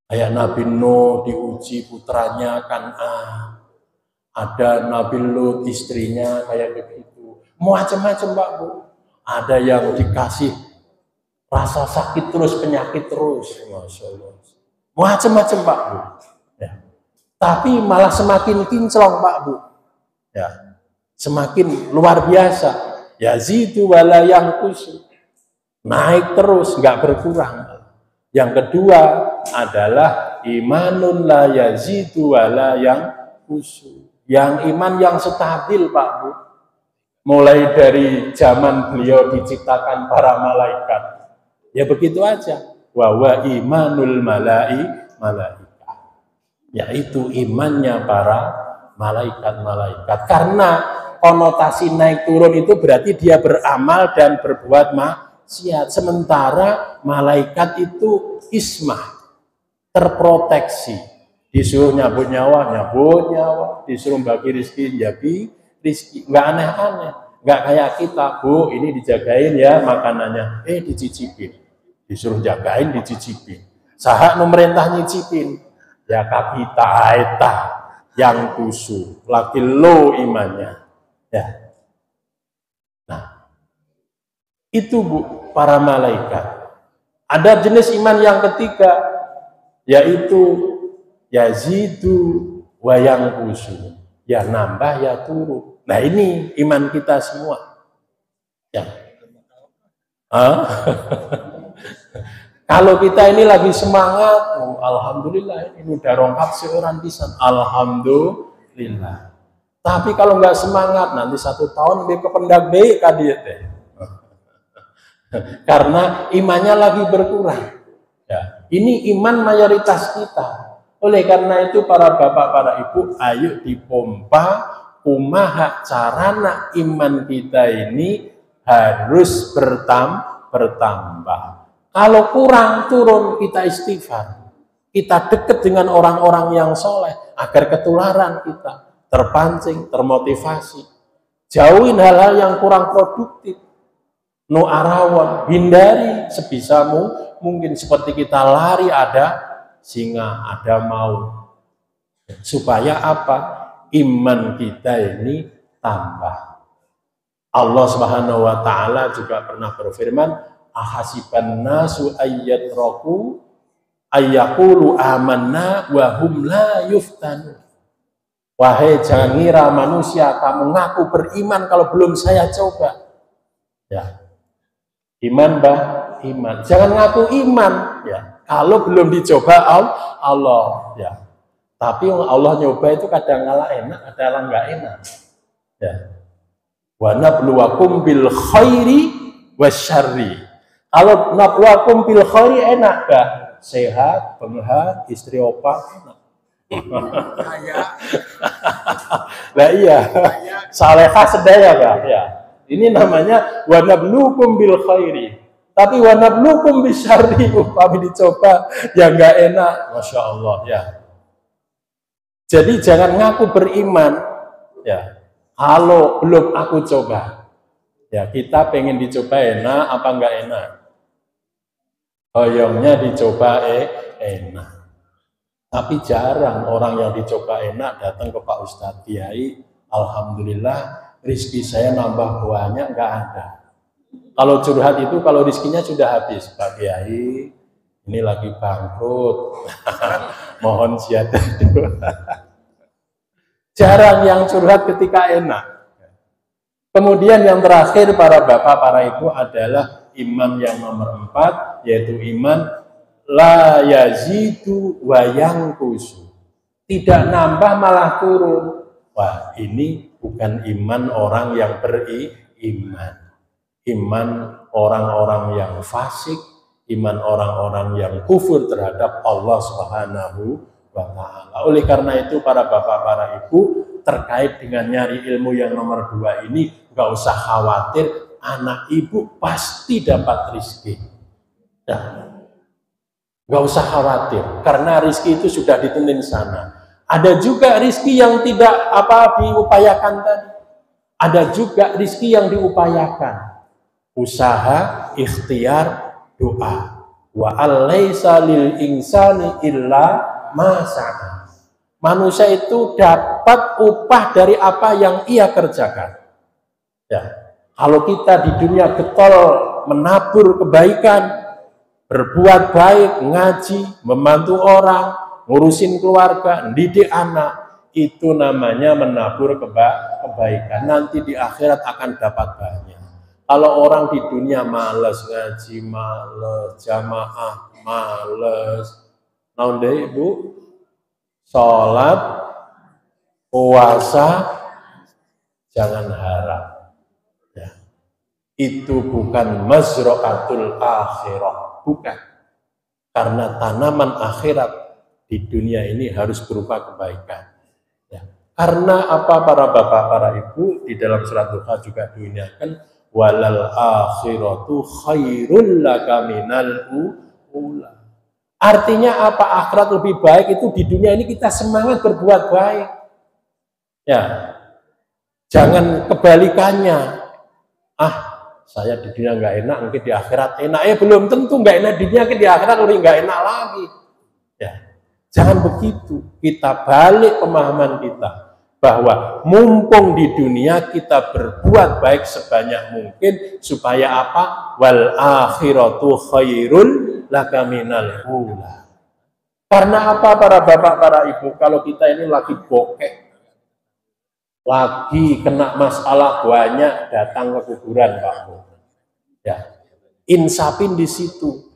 Kayak Nabi Nuh diuji putranya Kan'an. Ada Nabi Lut istrinya kayak begitu. Macam-macam Pak Bu. Ada yang dikasih rasa sakit terus, penyakit terus, masya Allah, macam-macam Pak Bu. Ya. Tapi malah semakin kinclong Pak Bu. Ya. Semakin luar biasa. Yazidu wala yanqusu. Naik terus, nggak berkurang. Yang kedua adalah imanun la yazidu wala yanqusu. Yang iman yang stabil Pak Bu. Mulai dari zaman beliau diciptakan para malaikat. Ya begitu aja. Wa imanul malaika. Yaitu imannya para malaikat-malaikat. Karena konotasi naik turun itu berarti dia beramal dan berbuat maksiat. Sementara malaikat itu ismah, terproteksi. Disuruh nyabut nyawa, disuruh bagi rezeki, rezeki. Nggak aneh-aneh. Nggak kayak kita, Bu, ini dijagain ya makanannya, dicicipin. Disuruh jagain, dicicipin. Saha pemerintah nyicipin. Ya kapita eta yang kusu, laki lo imannya. Ya. Nah, itu Bu, para malaikat. Ada jenis iman yang ketiga, yaitu yazidu wa yanqusu. Ya nambah ya turun. Nah ini iman kita semua. Ya. Kalau kita ini lagi semangat, alhamdulillah ini udah rongkap seorang pisan, alhamdulillah. Tapi kalau nggak semangat, nanti 1 tahun dia kependak baik kadieu teh. Karena imannya lagi berkurang. Ya, ini iman mayoritas kita. Oleh karena itu para bapak, para ibu, ayo dipompa kumaha carana iman kita ini harus bertambah. Kalau kurang turun, kita istighfar. Kita dekat dengan orang-orang yang soleh agar ketularan kita terpancing, termotivasi. Jauhin hal-hal yang kurang produktif. No arawon, hindari sebisamu. Mungkin seperti kita lari ada singa, ada maut. Supaya apa? Iman kita ini tambah. Allah Subhanahu wa taala juga pernah berfirman, ahasiban nasu ayyatraku ayyaqulu amanna wa hum la yuftanu. Wahai jangan ngira manusia kamu ngaku beriman kalau belum saya coba. Ya. Iman bah, iman. Jangan ngaku iman ya kalau belum dicoba Allah ya. Tapi Allah nyoba itu kadang kala enak, kadang nggak enak. Ya. Wa nabluwakum bil khairi wasyarri. Kalau nabluwakum bil khairi enak bah, sehat, pengehat, istri opa enak. Nah iya, salehah sedaya bah. Ya. Ini namanya wa nabluwakum bil khairi. Tapi wa nabluwakum bisyarri, kami dicoba yang nggak enak, masya Allah ya. Jadi jangan ngaku beriman, ya. Kalau belum aku coba, ya kita pengen dicoba enak apa enggak enak? Hoyongnya dicoba enak. Tapi jarang orang yang dicoba enak datang ke Pak Ustadz Kiai. Alhamdulillah, rizki saya nambah banyak, enggak ada. Kalau curhat itu kalau rizkinya sudah habis, Pak Kiai, ini lagi bangkrut. Mohon ziyadah dulu. Jarang yang curhat ketika enak. Kemudian yang terakhir para bapak, para ibu adalah iman yang nomor 4, yaitu iman la yazidu wa yanqusu. Tidak nambah malah turun. Wah, ini bukan iman orang yang beriman. Iman orang-orang yang fasik, iman orang-orang yang kufur terhadap Allah Subhanahu wa ta'ala. Oleh karena itu para bapak, para ibu, terkait dengan nyari ilmu yang nomor 2 ini, nggak usah khawatir, anak ibu pasti dapat rizki. Nah, nggak usah khawatir, karena rizki itu sudah ditentuin sana. Ada juga rizki yang tidak diupayakan tadi. Ada juga rizki yang diupayakan. Usaha, ikhtiar, doa. Wa alaysa lil insani illa masa. Manusia itu dapat upah dari apa yang ia kerjakan. Ya. Kalau kita di dunia getol menabur kebaikan, berbuat baik, ngaji, membantu orang, ngurusin keluarga, mendidik anak, itu namanya menabur kebaikan. Nanti di akhirat akan dapat banyak. Kalau orang di dunia males ngaji, males jamaah, males, naon deui Bu? Sholat, puasa, jangan harap. Ya. Itu bukan mazra'atul akhirah, bukan. Karena tanaman akhirat di dunia ini harus berupa kebaikan. Ya. Karena apa para bapak, para ibu, di dalam surat Duha juga diingatkan, walal akhiratu khairul laka minal ula. Artinya apa? Akhirat lebih baik itu di dunia ini kita semangat berbuat baik. Ya, jangan kebalikannya. Saya di dunia nggak enak, mungkin di akhirat enak. Belum tentu nggak enak di dunia, di akhirat udah nggak enak lagi. Ya, jangan begitu. Kita balik pemahaman kita bahwa mumpung di dunia kita berbuat baik sebanyak mungkin supaya apa? Wal akhiratu khairul laka minal ula. Karena apa para bapak, para ibu, kalau kita ini lagi bokeh, lagi kena masalah banyak, datang ke kuburan Pak Bu. Ya, insapin di situ.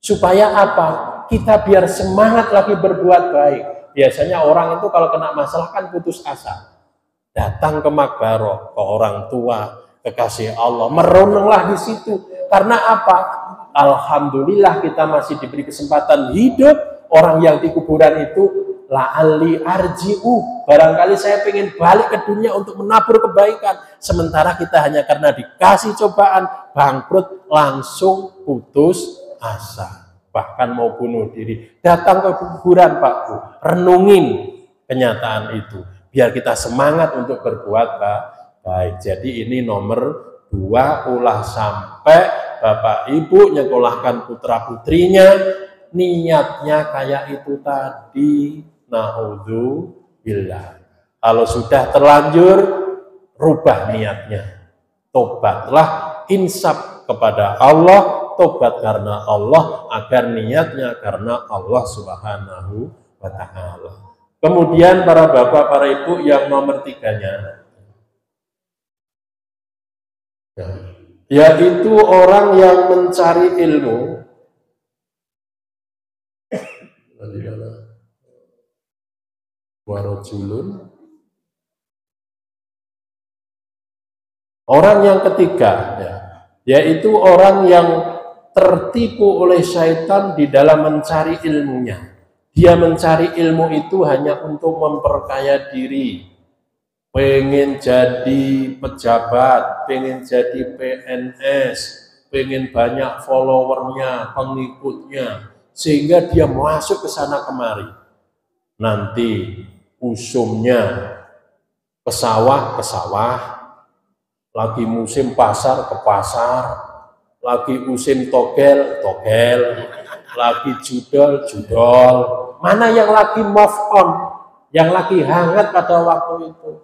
Supaya apa? Kita biar semangat lagi berbuat baik. Biasanya orang itu kalau kena masalah kan putus asa. Datang ke makbaroh, ke orang tua, kekasih Allah, merenunglah di situ. Karena apa? Alhamdulillah kita masih diberi kesempatan hidup. Orang yang di kuburan itu la'ali arji'u, barangkali saya pengen balik ke dunia untuk menabur kebaikan. Sementara kita hanya karena dikasih cobaan, bangkrut, langsung putus asa. Bahkan mau bunuh diri. Datang ke kuburan Pak Bu, renungin kenyataan itu. Biar kita semangat untuk berbuat baik. Jadi ini nomor 2, ulah sampai Bapak Ibu nyekolahkan putra putrinya niatnya kayak itu tadi, Na'udzubillah. Kalau sudah terlanjur, rubah niatnya. Tobatlah, insaf kepada Allah, tobat karena Allah, agar niatnya karena Allah Subhanahu wa Ta'ala. Kemudian para bapak, para ibu yang nomor 3-nya, yaitu orang yang mencari ilmu. Warajulun. Orang yang ketiga, yaitu orang yang tertipu oleh syaitan di dalam mencari ilmunya. Dia mencari ilmu itu hanya untuk memperkaya diri, pengen jadi pejabat, pengen jadi PNS, pengen banyak followernya, pengikutnya, sehingga dia masuk ke sana kemari. Nanti usumnya ke sawah, lagi musim pasar ke pasar, lagi musim togel, lagi judol. Mana yang lagi move on, yang lagi hangat pada waktu itu?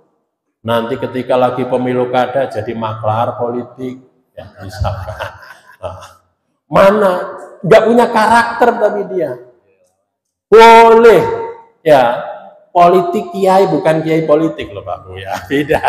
Nanti ketika lagi pemilu kada jadi maklar politik, ya misalkan. Mana nggak punya karakter tapi dia boleh ya politik kiai, bukan kiai politik loh Pak Bu ya, beda.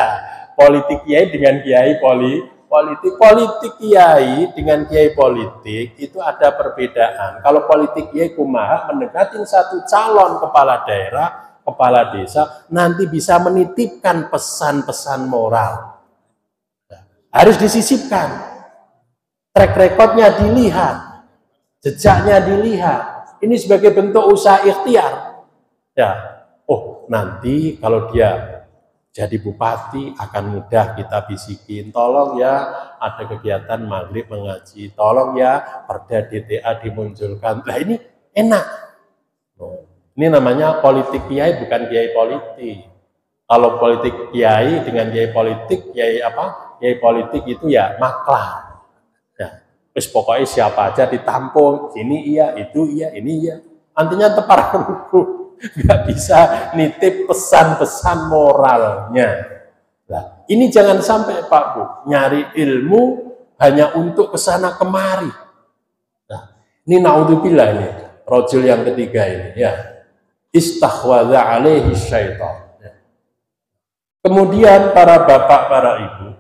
Politik kiai dengan kiai politik kiai dengan kiai politik itu ada perbedaan. Kalau politik kiai kumaha mendekatin satu calon kepala daerah, kepala desa, nanti bisa menitipkan pesan-pesan moral. Harus disisipkan. Track recordnya dilihat, jejaknya dilihat. Ini sebagai bentuk usaha ikhtiar. Ya, oh nanti kalau dia jadi bupati akan mudah kita bisikin, tolong ya ada kegiatan maghrib mengaji, tolong ya perda DTA dimunculkan. Nah ini enak. Ini namanya politik kiai, bukan kiai politik. Kalau politik kiai dengan kiai politik, kiai politik itu ya maklar. Ya, terus pokoknya siapa aja ditampung, ini iya, itu iya, ini iya. Nantinya tepar ruku. Nggak bisa nitip pesan-pesan moralnya. Nah, ini jangan sampai Pak Bu nyari ilmu hanya untuk kesana kemari. Nah, ini naudzubillah ini rojul yang ketiga ini ya. Istahwadza alaihi syaitan. Kemudian para bapak, para ibu,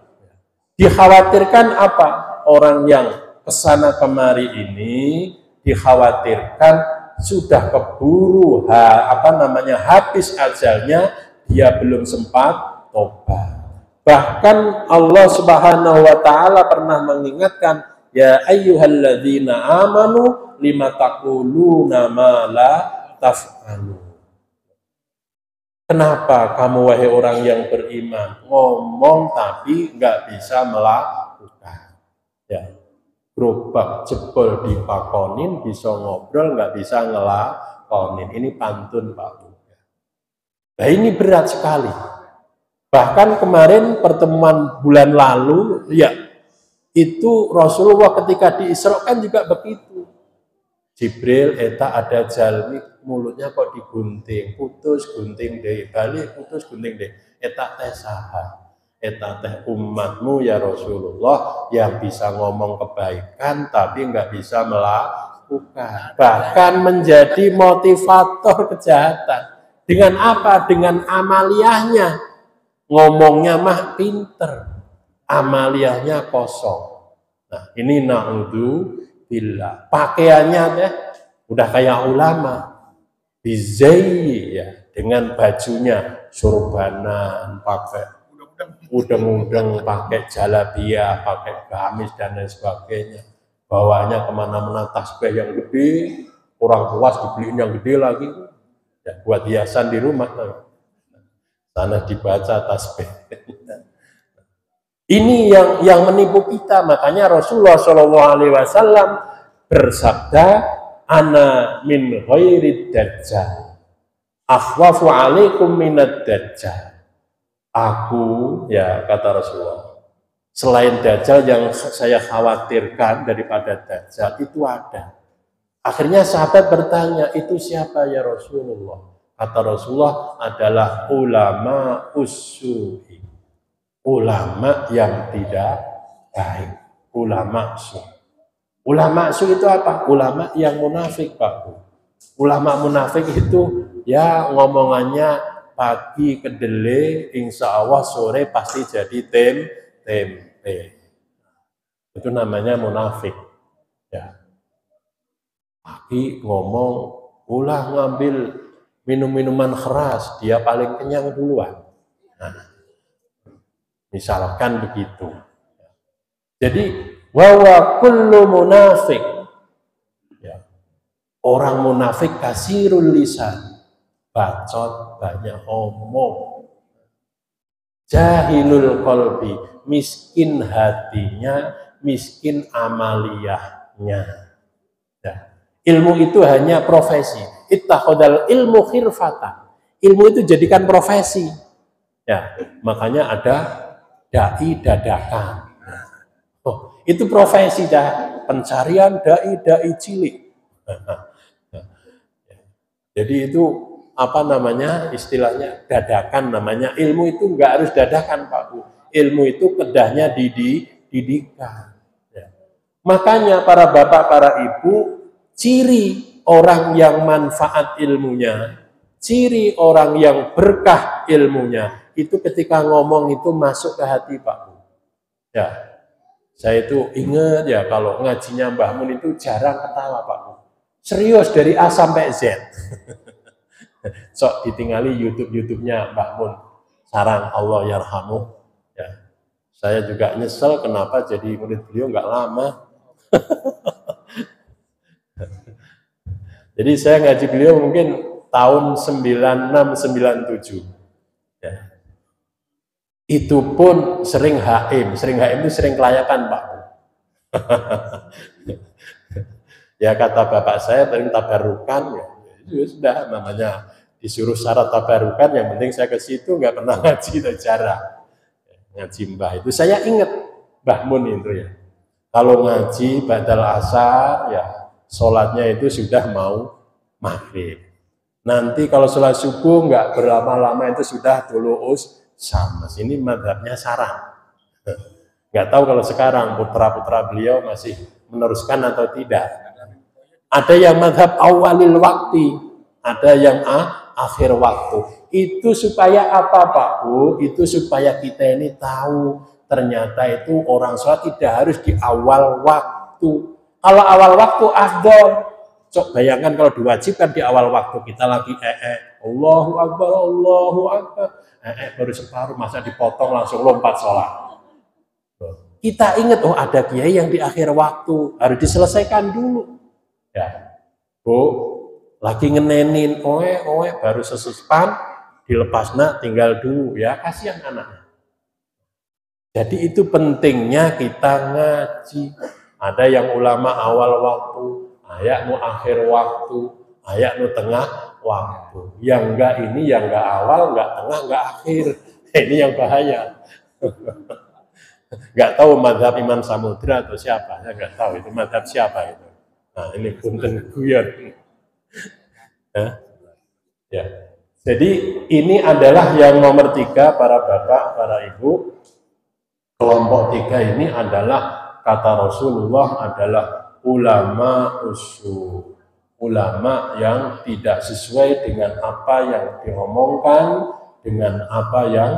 dikhawatirkan apa? Orang yang kesana kemari ini dikhawatirkan sudah keburu habis ajalnya, dia belum sempat tobat. Bahkan Allah Subhanahu wa Ta'ala pernah mengingatkan, ya ayyuhalladzina amanu lima taquluna ma la taf'alun. Kenapa kamu wahai orang yang beriman ngomong tapi nggak bisa melakukan? Ya. Gerobak jebol dipakonin, bisa ngobrol, nggak bisa ngelakonin. Ini pantun Pak Bu. Nah ini berat sekali. Bahkan kemarin pertemuan bulan lalu, ya itu Rasulullah ketika diisrokan juga begitu. Jibril, eta ada jalmi, mulutnya kok digunting, putus gunting deh, balik putus gunting deh, eta teh saha. Eta teh umatmu ya Rasulullah yang bisa ngomong kebaikan tapi nggak bisa melakukan, bahkan menjadi motivator kejahatan. Dengan apa? Dengan amaliyahnya. Ngomongnya mah pinter, amaliyahnya kosong. Nah ini naudzubillah. Pakaiannya deh udah kayak ulama, bizai ya, dengan bajunya surbanan, pakai udeng-udeng, pakai jalabiyah, pakai gamis dan lain sebagainya. Bawahnya kemana-mana tasbih yang gede, orang puas dibeliin yang gede lagi, ya, buat hiasan di rumah. Sana dibaca tasbih. Ini yang menipu kita. Makanya Rasulullah SAW bersabda, ana min khairid dajjal, akhwafu alaikum minad dajjal. Aku, ya kata Rasulullah, selain Dajjal yang saya khawatirkan daripada Dajjal itu ada. Akhirnya sahabat bertanya, itu siapa ya Rasulullah? kata Rasulullah adalah ulama usuhi, ulama yang tidak baik, ulama su. Ulama su itu apa? Ulama yang munafik, Pak Bu. Ulama munafik itu ya ngomongannya pagi kedelai, insya Allah sore pasti jadi tempe. Itu namanya munafik. Ya. Pagi ngomong, ulah ngambil minum-minuman keras, dia paling kenyang duluan. Nah, misalkan begitu. Jadi, wa kullu munafik. Ya. Orang munafik kasirul lisan. Bacot, banyak omong. Jahilul qalbi, miskin hatinya, miskin amaliyahnya. Ya. Ilmu itu hanya profesi. Ittakhadal ilmu khirfatan. Ilmu itu jadikan profesi. Ya, makanya ada dai dadakan. Oh, itu profesi dah, pencarian dai cilik. Jadi itu apa namanya istilahnya dadakan namanya. Ilmu itu enggak harus dadakan Pak Bu. Ilmu itu kedahnya didikan. Ya. Makanya para bapak, para ibu, ciri orang yang manfaat ilmunya, ciri orang yang berkah ilmunya, itu ketika ngomong itu masuk ke hati Pak Bu. Ya, saya itu ingat ya kalau ngajinya Mbah Mun itu jarang ketawa Pak Bu. Serius dari A sampai Z. Sok ditinggali YouTube-nya Mbah Mun. Sarang Allah yarhamuh. Ya. Saya juga nyesel kenapa jadi murid beliau nggak lama. Jadi saya ngaji beliau mungkin tahun 96-97. Ya. Itu pun sering HM itu sering kelayakan Pak. Ya kata bapak saya paling tabarukan ya. Itu sudah namanya disuruh syarat tabarukan, yang penting saya ke situ nggak pernah ngaji itu jarang. Ngaji Mbah itu saya ingat Mbah Mun itu ya. Kalau ngaji badal asar ya sholatnya itu sudah mau maghrib. Nanti kalau sholat subuh nggak berlama-lama itu sudah duluus sama. Ini madhabnya sarang. Nggak tahu kalau sekarang putra-putra beliau masih meneruskan atau tidak. Ada yang madhab awalil waktu, ada yang akhir waktu. Itu supaya apa Pak Bu? Itu supaya kita ini tahu ternyata itu orang sholat tidak harus di awal waktu. Kalau awal waktu afdol. Cok bayangkan kalau diwajibkan di awal waktu, kita lagi Allahu Akbar, Allahu Akbar. Baru separuh masa dipotong langsung lompat sholat. Kita ingat, oh ada kiai yang di akhir waktu, harus diselesaikan dulu. Ya, Bu, lagi ngenenin, oe, baru sesuspan, dilepas nak, tinggal dulu, ya kasihan anaknya. Jadi itu pentingnya kita ngaji. Ada yang ulama awal waktu, ayak nu akhir waktu, ayak nu tengah waktu. Yang enggak ini, yang enggak awal, enggak tengah, enggak akhir. Ini yang bahaya. Enggak tahu madhab Imam Samudra atau siapa, saya enggak tahu itu madhab siapa itu. Nah, ini punten guyon. Ya. Jadi ini adalah yang nomor 3 para bapak, para ibu. Kelompok 3 ini adalah kata Rasulullah adalah ulama usul. Ulama yang tidak sesuai dengan apa yang diomongkan, dengan apa yang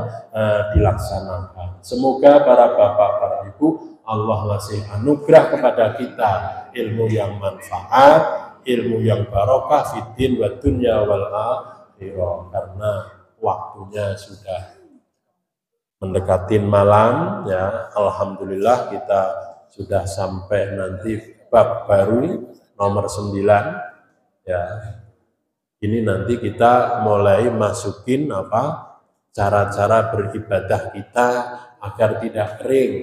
dilaksanakan. Semoga para bapak, para ibu, Allah ngasih anugerah kepada kita ilmu yang manfaat, ilmu yang barokah fiddin wa dunya wal akhirah, karena waktunya sudah mendekatin malam ya. Alhamdulillah kita sudah sampai nanti bab baru nomor 9 ya. Ini nanti kita mulai masukin cara-cara beribadah kita agar tidak kering.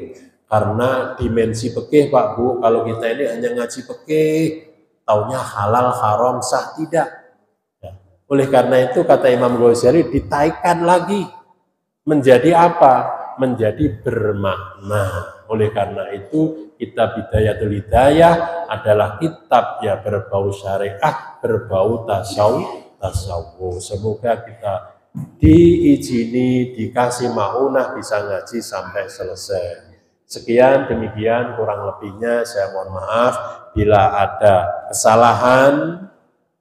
Karena dimensi fikih Pak Bu, kalau kita ini hanya ngaji fikih, taunya halal, haram, sah, tidak. Ya. Oleh karena itu kata Imam Ghazali ditaikan lagi menjadi apa? Menjadi bermakna. Oleh karena itu kitab Bidayatul Hidayah adalah kitab ya berbau syariah, berbau tasawuf, tasawuf. Semoga kita diizini, dikasih maunah bisa ngaji sampai selesai. Sekian, demikian kurang lebihnya saya mohon maaf bila ada kesalahan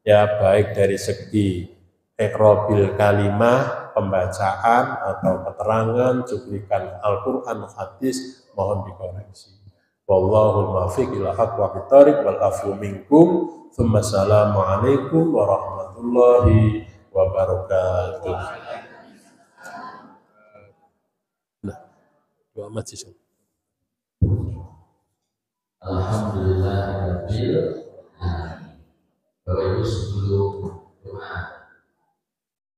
ya, baik dari segi iqrobil kalimah, pembacaan atau keterangan, cuplikan Al-Quran, hadis, mohon dikoreksi. Wallahul muwaffiq ila aqwamit thoriq wal afu minkum. Assalamualaikum warahmatullahi wabarakatuh. Nah, doa majlis. Alhamdulillahirabbil alamin. Bapak Ibu, sebelum doa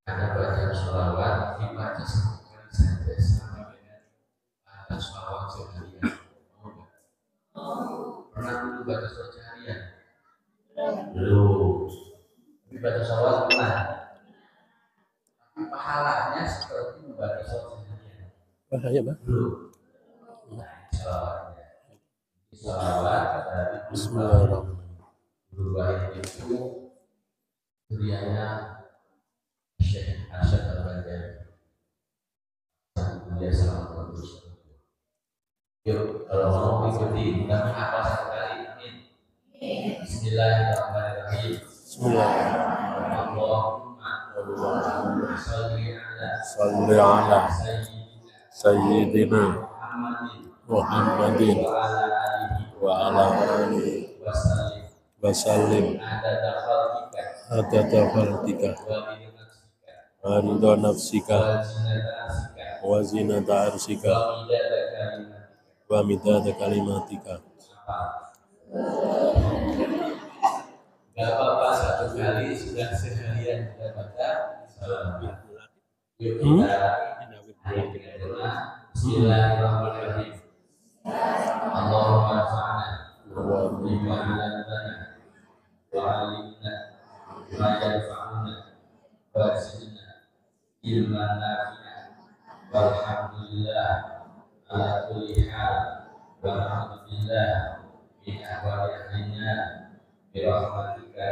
ada bacaan sholawat dibaca sekali saja sama dengan baca sholawat seharian. Pernah dulu baca sholawat seharian? Belum. Tapi baca sholawat pernah. Tapi pahalanya seperti membaca sholawat seharian. Ya, Pak. Belum. Sholawatnya. Sholawat dari Bismillahirrahmanirrahim. berubah itu kurianya Syekh Arsyad Al-Bandari. Dia salah satu. Yuk, kalau mau ikuti, mudah-mudahan apa sekali. Amin. Bismillahirrahmanirrahim. Bismillahirrahmanirrahim. Allahumma sholli Salli ala Sayyidina Muhammadin wa ala alihi wa sallim adada khalqika wa ridha nafsika wa zinata arsyika wa midada kalimatika. Gak apa-apa, satu kali sudah seharian kita baca. Yuk kita doa. Bismillahirrahmanirrahim. Allahumma fa'ana bima 'allamtana wa 'allimna ma yanfa'una wa zidna ilman nafi'a. Walhamdulillah ala kulli hal wa alhamdulillah min ahwali ahlina bi rahmatika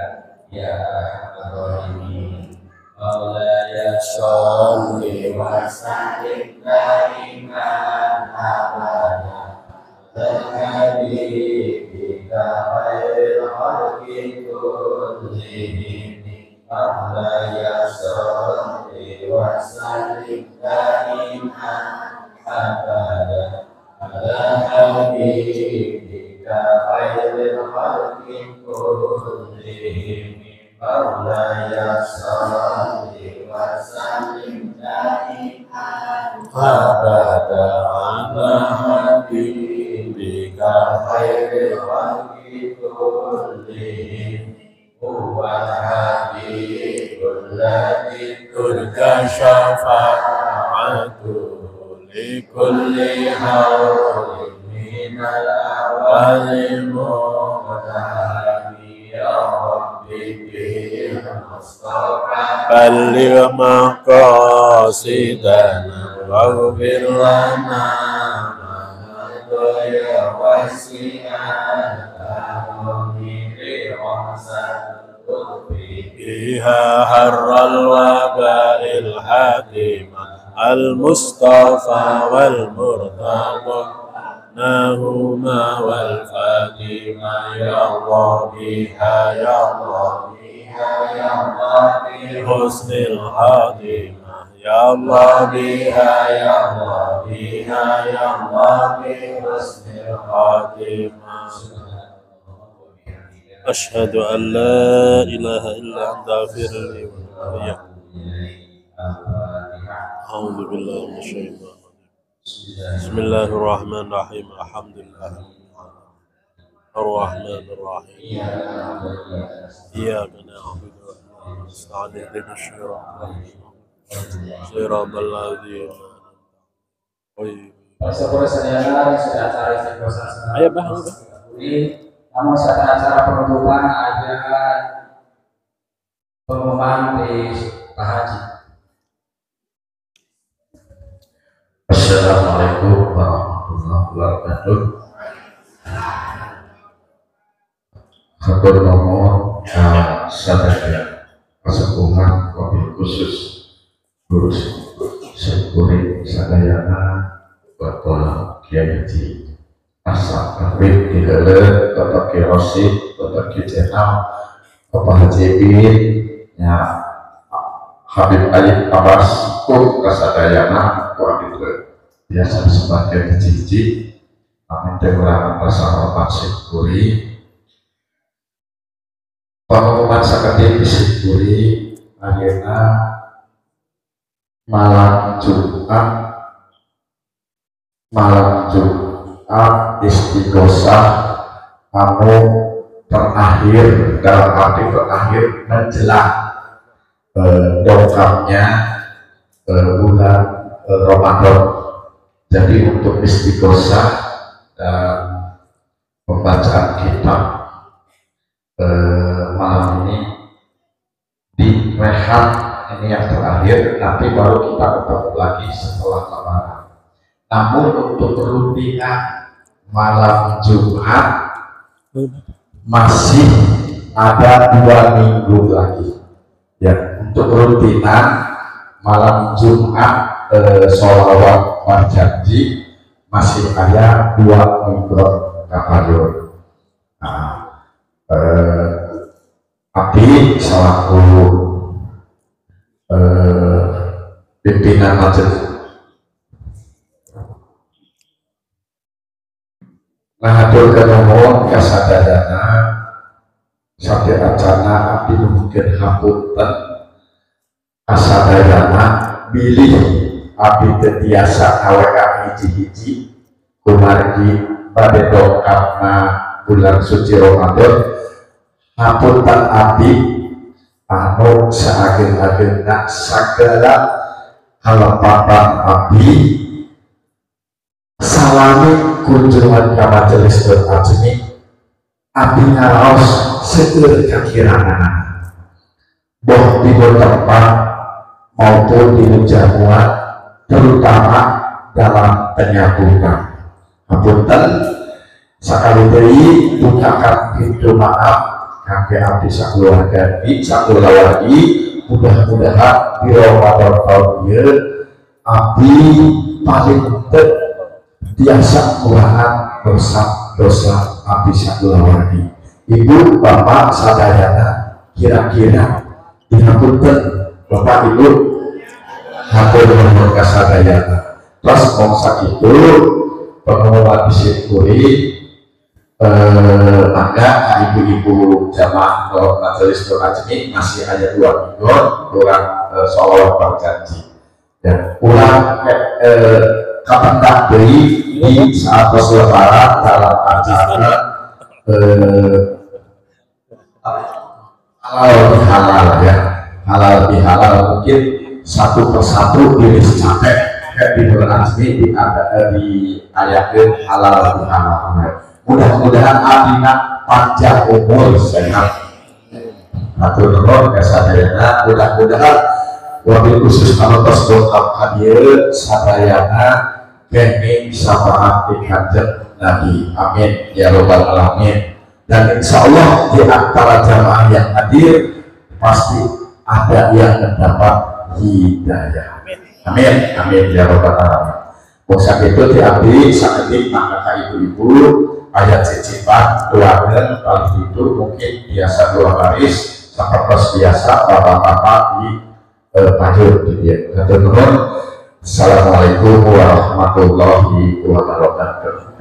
ya arhamar rahimin. Maulaya sholli wa sallim daiman abada ala habibika khairil khalqi kullihim. Maulaya sholli wa sallim daiman abada ala habibika khairil khalqi kullihim. Maulaya sholli wa sallim daiman abada ala habibika khairil khalqi kullihim. Huwal habibul ladzi turja syafa'atu likulli hawlin minal awwali muqtahami. Ya Rabbi bil Mustafa balligh maqasidana waghfir lana ya wasi'an biha harral waba'il hatimah al-Mustafa wal murtada nahuma wal fatimah. Ya Allah biha ya Allah biha ya Allah bi husnil khatimah. Ya Allah biha ya Allah biha ya Allah bi husnil khatimah. Asyhadu an la ilaha illa anta aghfirli wa a'udzu billahi minasyaitonir rajim. Bismillahirrahmanirrahim. Alhamdulillah ar-rahmanir rahim. Iyyaka na'budu wa iyyaka nasta'in. Ihdinas siratal ladzina Ayo Bah, namun saat acara penutupan ada pengumuman di Pak Haji. Assalamualaikum warahmatullahi wabarakatuh. Khabar nomor sadaqah Kesepuhan wabil khusus Guru Syekuri Sadayana Bapak Kiai Haji Asal Kafir Dihelet Bapak Kiai Rosid Bapak Kiai Jenal Bapak Haji Bin ya Habib Ayyub Abbas Kut Kasadayana Bapak itu biasa sebagai Haji Amin Tegurangan Rasa Hormat Syekuri pengumuman sakit Syekuri Ayeuna malam Jumat istighosah anu terakhir dalam arti terakhir menjelang dongkapnya bulan Ramadan. Jadi untuk istighosah dan pembacaan kitab malam ini direhat ini yang terakhir, nanti baru kita ketemu lagi setelah Lebaran. Namun untuk rutinan malam Jumat masih ada 2 minggu lagi ya. Untuk rutinan malam Jumat sholawat berjanji masih ada 2 minggu kabarul. Abdi selaku pimpinan majelis ngahaturkeun nuhun ka sadayana sabda acana abdi mungkin hapunten kasadayana bilih abdi teu tiasa awea hiji-hiji kumargi bade dongkapna bulan suci Ramadan. Hapunten abdi anu saageng-agengna sagala halepatan abdi salami kunjungan ka majelis Ajmi abdi ngaraos seueur kakirangan boh di tempat maupun di jamuan terutama dalam penyambutan. Hapunten sakali deui bukakan pintu maaf kangge abdi sakeluarga sakeluargi mudah-mudahan di Ramadan tahun ieu abdi paling teu tiasa kurangan dosa abdi sakeluargi. Ibu bapak sadayana kira-kira dihapunten bapak ibu hatur nuhun ka sadayana. Terus mongsa kitu pengumuman Syekuri maka ibu-ibu jamaah majelis Ajmi masih ada 2 minggu kurang sholawat berjanji dan ulang kapan deui di saat Lebaran dalam acara halal ya, halal bihalal mungkin satu persatu dirilis capek kayak di bulan Ajmi di ayatnya halal bihalal. Mudah-mudahan abdina panjang umur sehat. Atur nuhun ka sadayana, mudah-mudahan wabil khusus kalau tos dongkap hadir sadayana kenging syafaat kanjeng Nabi. Amin ya robbal alamin. Dan insya Allah di antara jamaah yang hadir pasti ada yang mendapat hidayah. Amin amin ya robbal alamin. Bosan itu diambil sakit maka ibu-ibu ayat cicipan doakan paling itu mungkin biasa 2 baris seperti biasa bapak-bapak di pajur di dia. Assalamualaikum warahmatullahi wabarakatuh.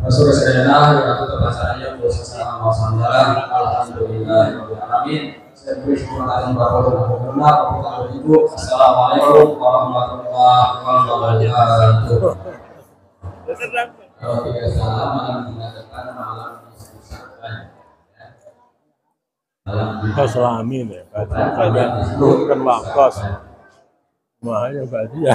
Rasul Sayyidina yang aku terbacaannya bersama wasallam alhamdulillahirabbil alamin. Saya beri terima kasih kepada Ibu. Assalamualaikum warahmatullahi wabarakatuh. Kalau tiga salam malam dikatakan malam disebutkan malam kos amin ya banyak turunkan wakos makanya berarti ya